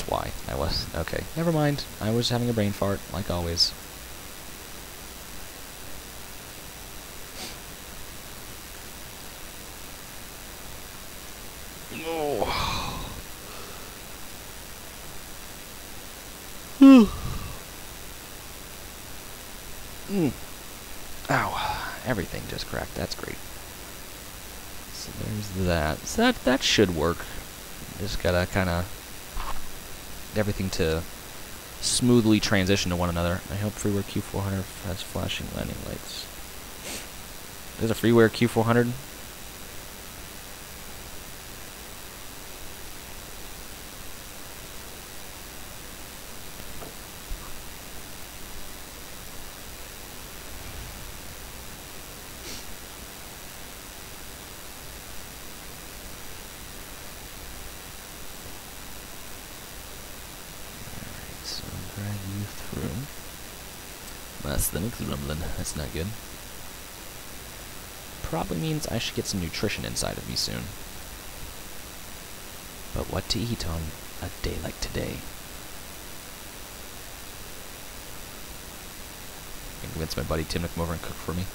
why I was, okay, never mind, I was having a brain fart, like always. Oh. Ow, everything just cracked, that's great. So there's that. So that should work. Just gotta kinda everything to smoothly transition to one another. I hope Freeware Q400 has flashing landing lights. There's a Freeware Q400. Less than it's rumbling. That's not good. Probably means I should get some nutrition inside of me soon. But what to eat on a day like today? I can convince my buddy Tim to come over and cook for me.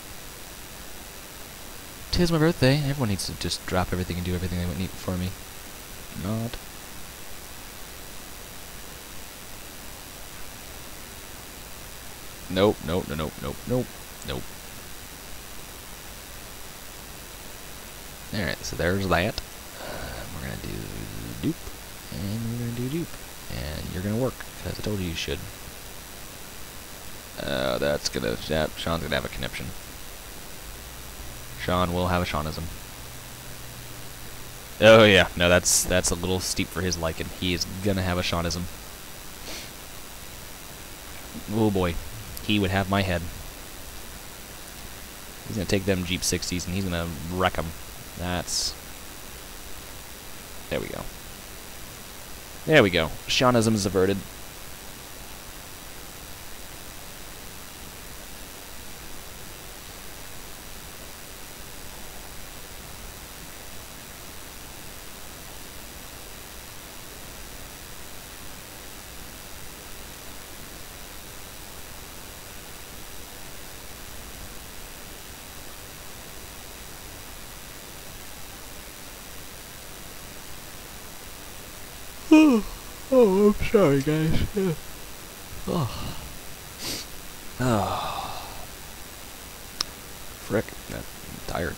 'Tis my birthday. Everyone needs to just drop everything and do everything they need for me. Not. Nope, nope, nope, nope, nope, nope. Alright, so there's that. We're gonna do doop, and we're gonna do doop. And you're gonna work, because I told you you should. That's gonna... Yeah, Sean's gonna have a conniption. Sean will have a Seanism. Oh yeah, no, that's a little steep for his liking. He is gonna have a Seanism. Oh boy, he would have my head. He's gonna take them Jeep 60s and he's gonna wreck them. That's... There we go. There we go. Seanism is averted. Oh, I'm sorry, guys. Yeah. Oh. Oh. Frick. I'm tired.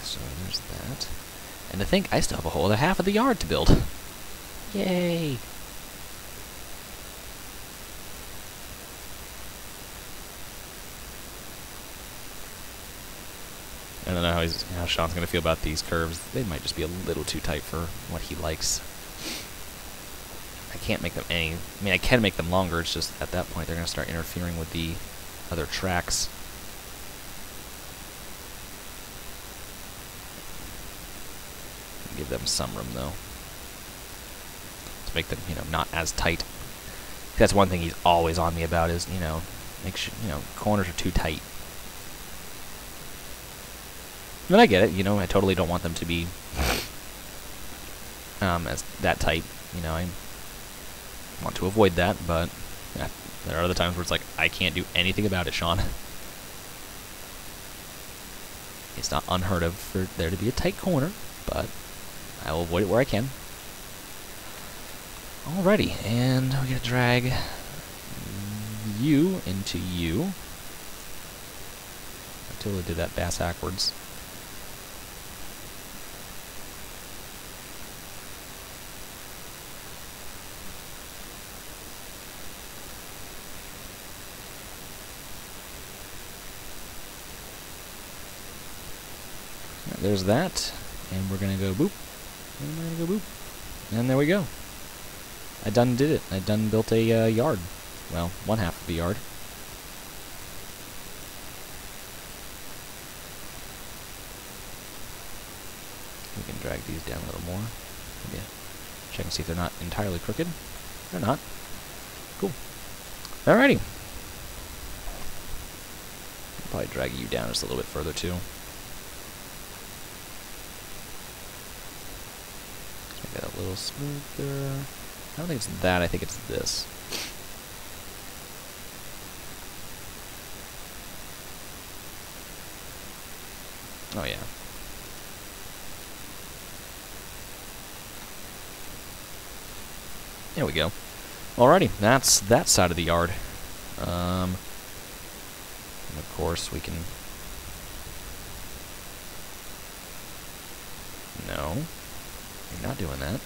So there's that. And to think I still have a whole other half of the yard to build. Yay! I don't know how Sean's gonna feel about these curves. They might just be a little too tight for what he likes. I can't make them any... I mean, I can make them longer, it's just at that point they're gonna start interfering with the other tracks. Give them some room, though. To make them, you know, not as tight. That's one thing he's always on me about is, you know, make sure, you know, corners are too tight. And I get it, you know, I totally don't want them to be as that tight. You know, I want to avoid that, but yeah, there are other times where it's like, I can't do anything about it, Sean. It's not unheard of for there to be a tight corner, but I will avoid it where I can. Alrighty, and we're gonna drag you into you. I totally did that bass backwards. There's that, and we're gonna go boop, and we're gonna go boop, and there we go. I done did it. I done built a yard. Well, one half of the yard. We can drag these down a little more. Maybe check and see if they're not entirely crooked. They're not. Cool. Alrighty. I'll probably drag you down just a little bit further too. Make that a little smoother. I don't think it's that, I think it's this. Oh yeah. There we go. Alrighty, that's that side of the yard. And of course we can... No. You're not doing that.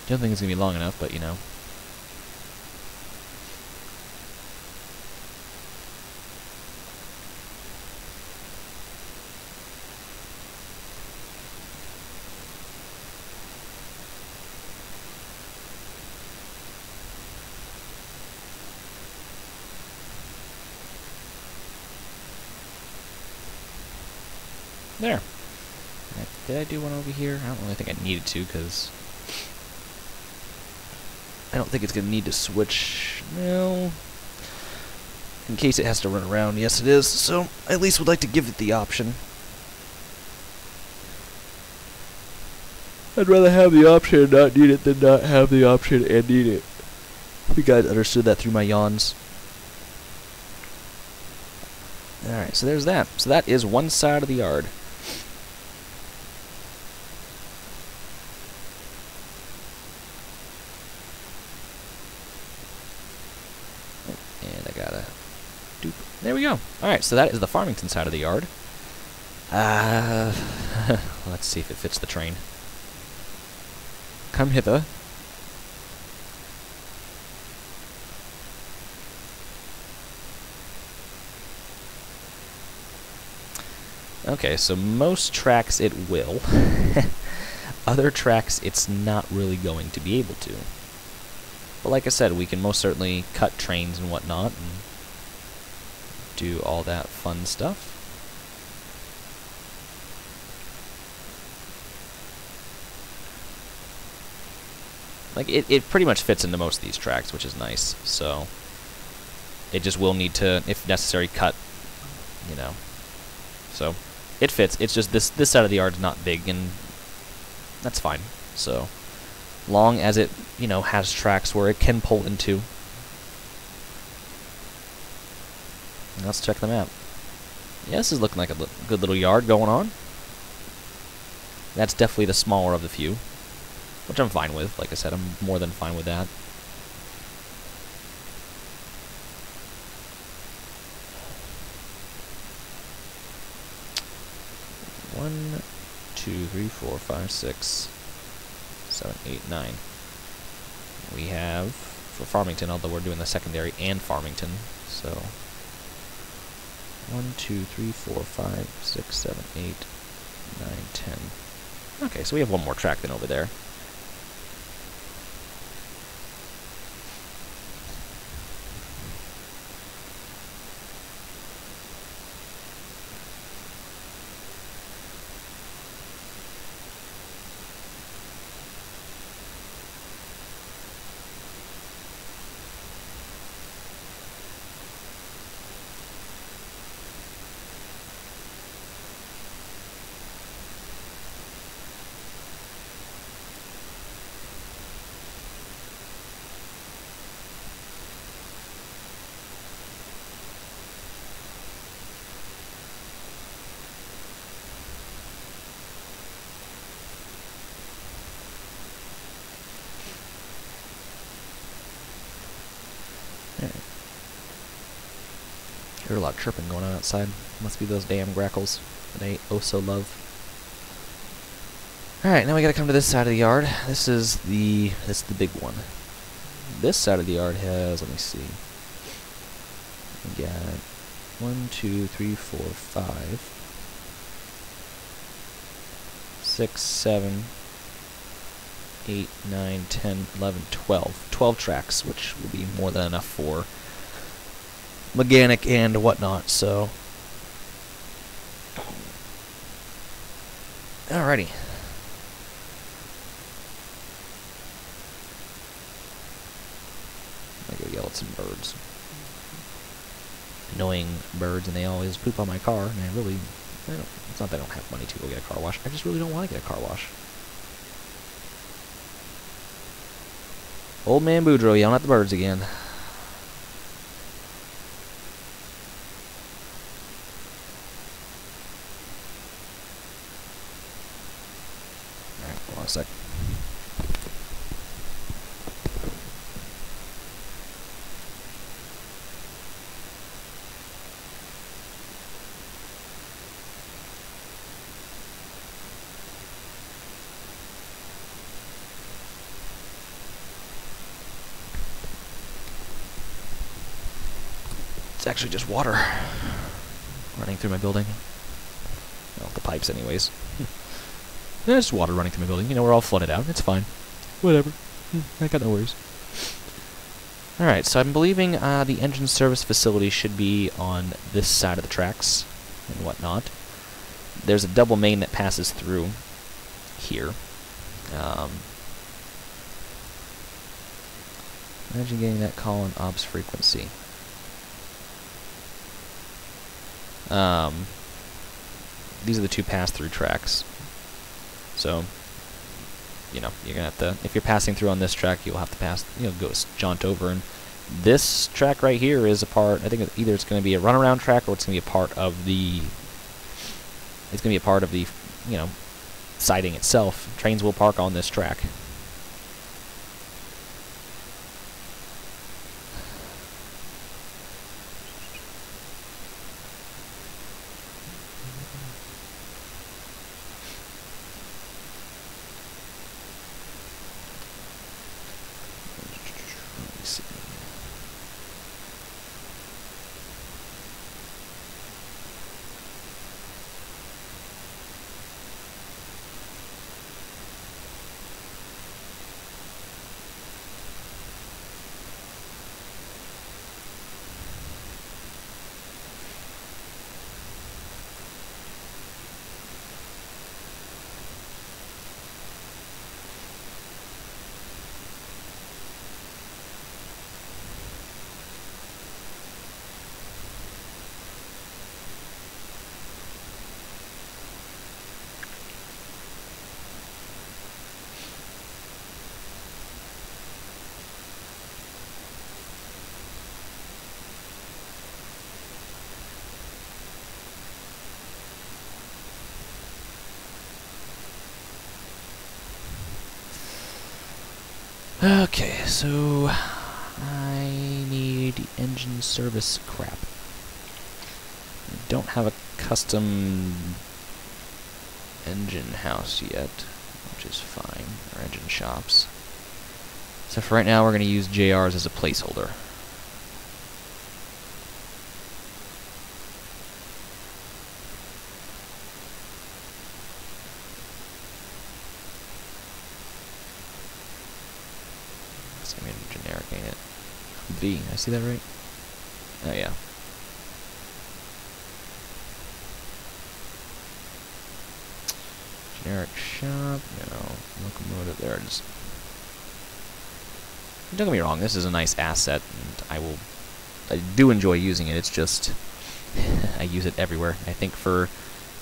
Don't think it's gonna be long enough, but you know. There. Did I do one over here? I don't really think I needed to, because I don't think it's going to need to switch. No. In case it has to run around. Yes, it is. So, I at least would like to give it the option. I'd rather have the option and not need it than not have the option and need it. You guys understood that through my yawns. Alright, so there's that. So that is one side of the yard. we go. Alright, so that is the Farmington side of the yard. Let's see if it fits the train. Come hither. Okay, so most tracks it will. Other tracks it's not really going to be able to. But like I said, we can most certainly cut trains and whatnot and do all that fun stuff. Like, it pretty much fits into most of these tracks, which is nice. So, it just will need to, if necessary, cut, you know. So, it fits. It's just this side of the yard's not big, and that's fine. So, long as it, you know, has tracks where it can pull into. Let's check the map. Yeah, this is looking like a good little yard going on. That's definitely the smaller of the few, which I'm fine with. Like I said, I'm more than fine with that. One, 2, 3, 4, 5, 6, 7, 8, 9. We have for Farmington, although we're doing the secondary and Farmington, so 1, 2, 3, 4, 5, 6, 7, 8, 9, 10. Okay, so we have one more track than over there. Hear a lot of chirping going on outside. Must be those damn grackles that I oh so love. Alright, now we gotta come to this side of the yard. This is the big one. This side of the yard has, let me see. We got 1, 2, 3, 4, 5, 6, 7, 8, 9, 10, 11, 12. 12 tracks, which will be more than enough for mechanic and whatnot, so. Alrighty. I go yell at some birds. Annoying birds, and they always poop on my car, and it's not that I don't have money to go get a car wash, I just really don't want to get a car wash. Old man Boudreaux yelling at the birds again. Alright, hold on a sec. It's actually just water running through my building. Well, the pipes anyways. There's just water running through my building. You know, we're all flooded out. It's fine. Whatever. I got no worries. Alright, so I'm believing the engine service facility should be on this side of the tracks and whatnot. There's a double main that passes through here. Imagine getting that call on OBS frequency. These are the two pass-through tracks. So, you know, you're gonna have to, if you're passing through on this track, you'll have to pass, you know, jaunt over. And this track right here is a part, I think either it's gonna be a runaround track or it's gonna be a part of the, you know, siding itself. Trains will park on this track. Okay, so I need the engine service crap. I don't have a custom engine house yet, which is fine, or engine shops. So for right now, we're going to use JRs as a placeholder. That's going to be generic, ain't it? V, I see that right? Oh, yeah. Generic shop, no, locomotive, there it is. Don't get me wrong, this is a nice asset, and I do enjoy using it, it's just, I use it everywhere. I think for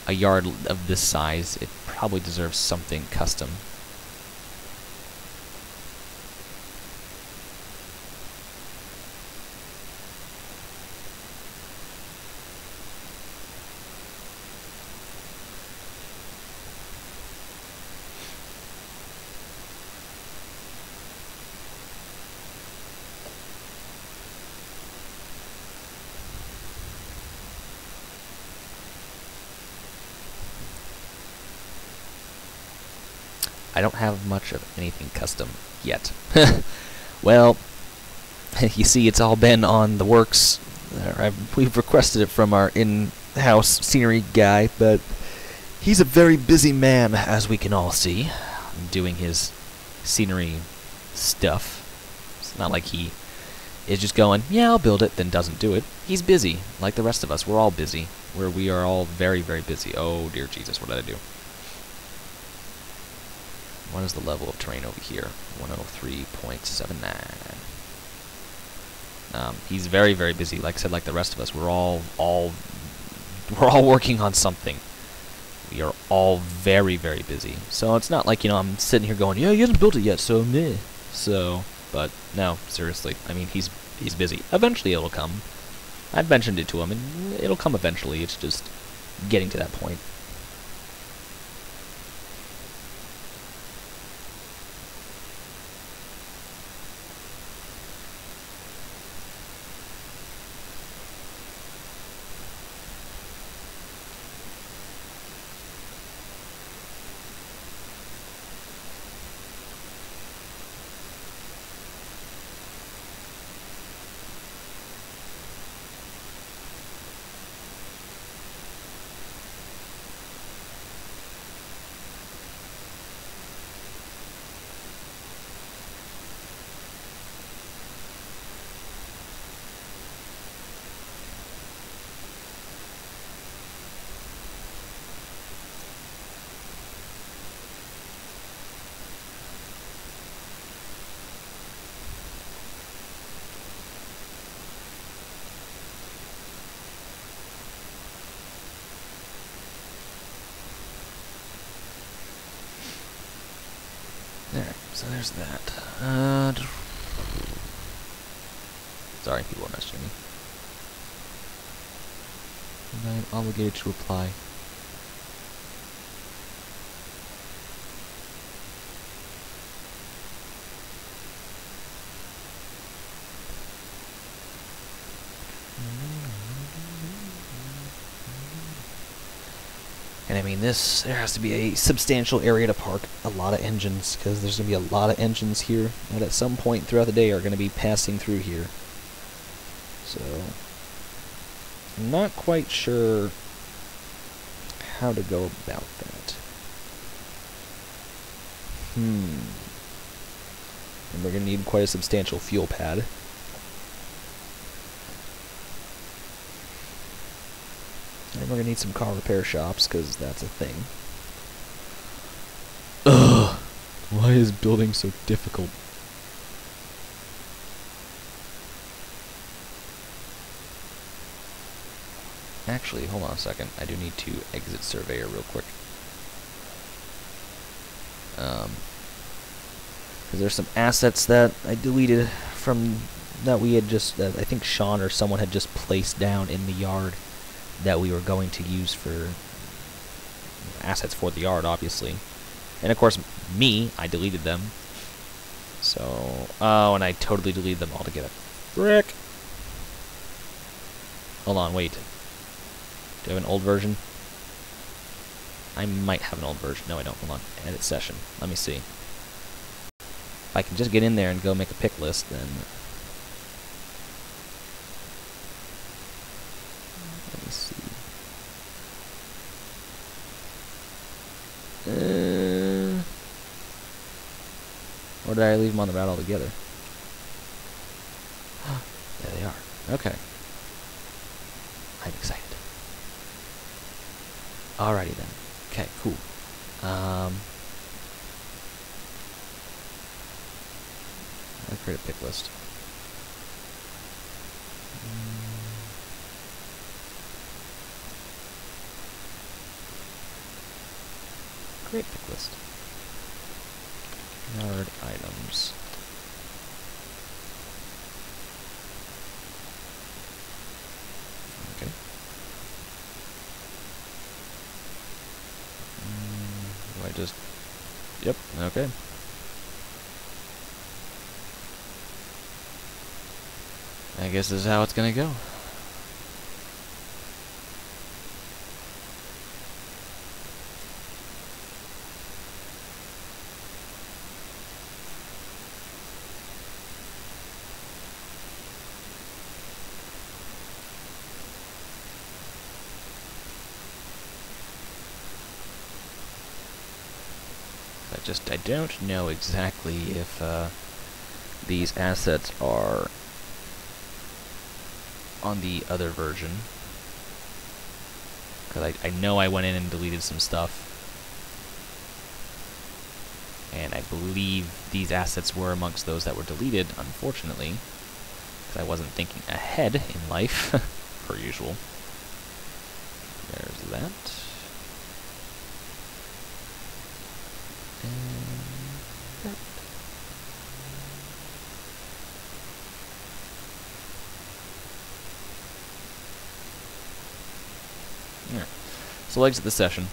a yard of this size, it probably deserves something custom. I don't have much of anything custom yet. Well, you see, it's all been on the works. We've requested it from our in-house scenery guy, but he's a very busy man, as we can all see, doing his scenery stuff. It's not like he is just going, yeah, I'll build it, then doesn't do it. He's busy, like the rest of us. We're all busy. We are all very, very busy. Oh, dear Jesus, what did I do? What is the level of terrain over here? 103.79. He's very, very busy. Like I said, like the rest of us, we're all working on something. We are all very, very busy. So it's not like, you know, I'm sitting here going, yeah, he hasn't built it yet, so meh. So, but no, seriously. I mean, he's busy. Eventually it'll come. I've mentioned it to him, and it'll come eventually. It's just getting to that point. There, so there's that. Sorry, people are messaging me. And I'm obligated to reply. And I mean, there has to be a substantial area to park a lot of engines, because there's going to be a lot of engines here that at some point throughout the day are going to be passing through here. So, I'm not quite sure how to go about that. And we're going to need quite a substantial fuel pad. And we're going to need some car repair shops, because that's a thing. Ugh! Why is building so difficult? Actually, hold on a second. I do need to exit Surveyor real quick. Because there's some assets that I deleted from that we had just, I think Sean or someone had just placed down in the yard that we were going to use for assets for the yard, obviously. And of course, I deleted them. So, oh, and I totally deleted them all together. Frick! Hold on, wait. Do I have an old version? I might have an old version. No, I don't. Hold on. Edit session. Let me see. If I can just get in there and go make a pick list, then... Let me see. Or did I leave them on the route altogether? There they are. Okay. I'm excited. Alrighty then. Okay, cool. I'll create a pick list. Create pick list. Yard items. Okay. Do I just... Yep, okay. I guess this is how it's gonna go. I don't know exactly if these assets are on the other version. Because I know I went in and deleted some stuff. And I believe these assets were amongst those that were deleted, unfortunately. Because I wasn't thinking ahead in life, per usual. There's that. Yeah. So exit the session.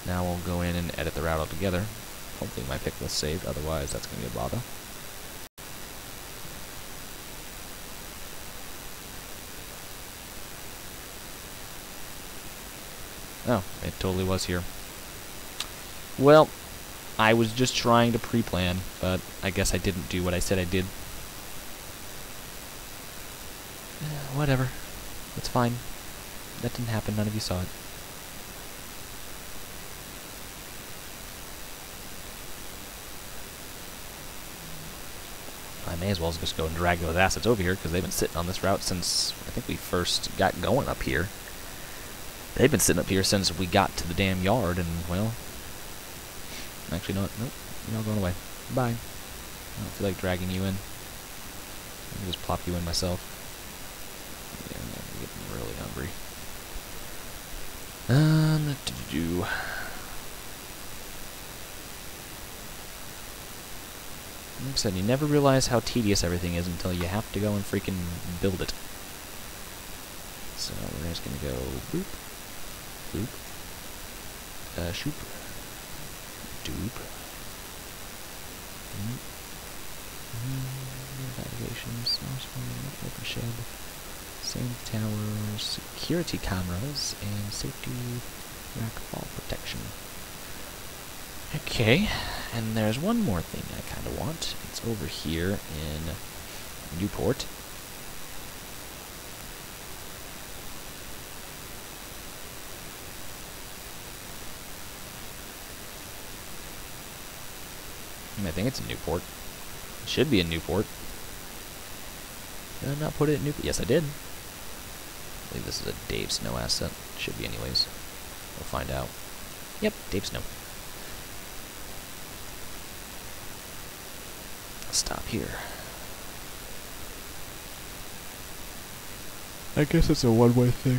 Now we'll go in and edit the route altogether. Hopefully my pick list saved, otherwise that's going to be a bother. Oh, it totally was here. Well, I was just trying to pre-plan, but I guess I didn't do what I said I did. Whatever. It's fine. That didn't happen. None of you saw it. I may as well just go and drag those assets over here, because they've been sitting on this route since I think we first got going up here. They've been sitting up here since we got to the damn yard, and, well... Actually, no, nope. You're all going away. Bye. I don't feel like dragging you in. I'll just plop you in myself. Yeah, I'm getting really hungry. Like I said, you never realize how tedious everything is until you have to go and freaking build it. So we're just gonna go boop, boop, shoop, doop, navigations, open shed, sand tower, security cameras, and safety rack fall protection. Okay, and there's one more thing I kind of want. It's over here in Newport. I think it's in Newport. It should be in Newport. Did I not put it in Newport? Yes, I did. I believe this is a Dave Snow asset. Should be anyways. We'll find out. Yep, Dave Snow. Stop here. I guess it's a one-way thing.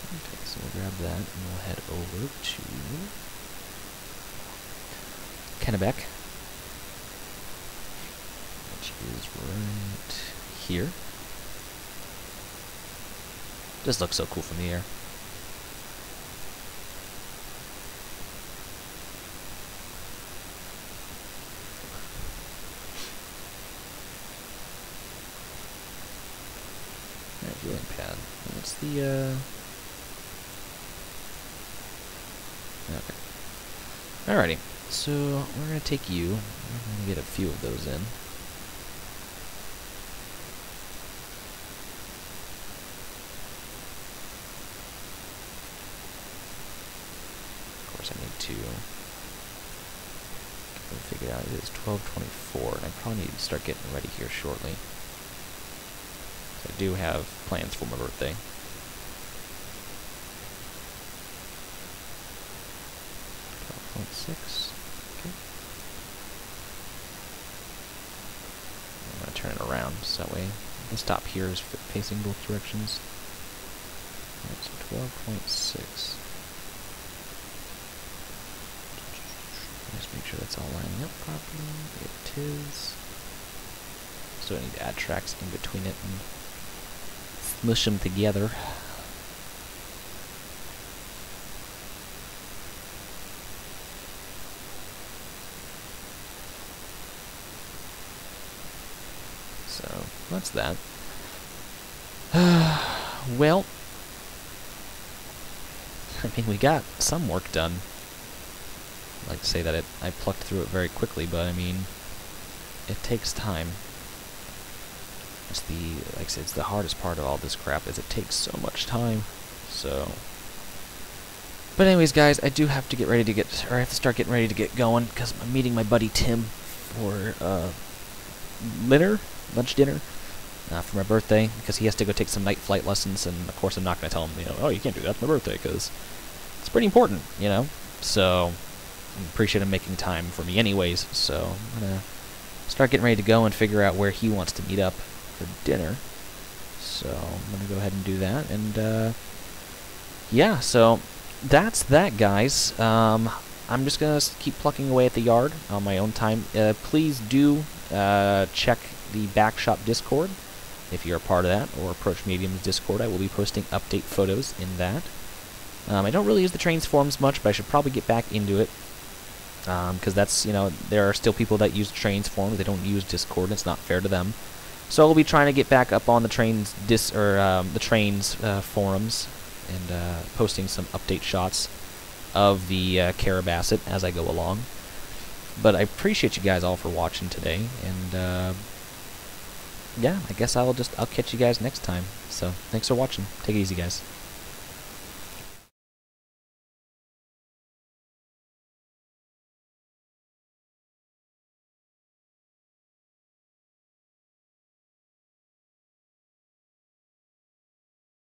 Okay, so we'll grab that and we'll head over to Kennebec. is right here. Just looks so cool from the air. Viewing pad. What's the okay. Alrighty. So we're gonna take you. We're gonna get a few of those in. Of course, I need to figure out it is 12:24, and I probably need to start getting ready here shortly. I do have plans for my birthday. .6. Okay. I'm gonna turn it around so that way the stop here is facing both directions. Alright, so 12.6. Just make sure that's all lining up properly. It is. So I need to add tracks in between it and smush them together. So that's that. Well, I mean, we got some work done. I'd like to say that I plucked through it very quickly, but I mean, it takes time. It's like I said, it's the hardest part of all this crap, is it takes so much time. So, but anyways, guys, I do have to get ready to I have to start getting ready to get going, because I'm meeting my buddy Tim for lunch dinner for my birthday, because he has to go take some night flight lessons, and of course I'm not going to tell him, oh, you can't do that for my birthday, because it's pretty important, So I appreciate him making time for me anyways. So I'm gonna start getting ready to go and figure out where he wants to meet up for dinner. So I'm gonna go ahead and do that, and yeah, so that's that, guys. I'm just gonna keep plucking away at the yard on my own time. Please do check the Backshop Discord if you're a part of that, or Approach Medium's Discord. I will be posting update photos in that. I don't really use the Trainz forums much, but I should probably get back into it, because that's, there are still people that use Trainz forums. They don't use Discord, and it's not fair to them. So I'll be trying to get back up on the Trainz the Trainz forums, and posting some update shots of the Carrabassett as I go along. But I appreciate you guys all for watching today, and yeah, I guess I'll catch you guys next time. So thanks for watching. Take it easy, guys.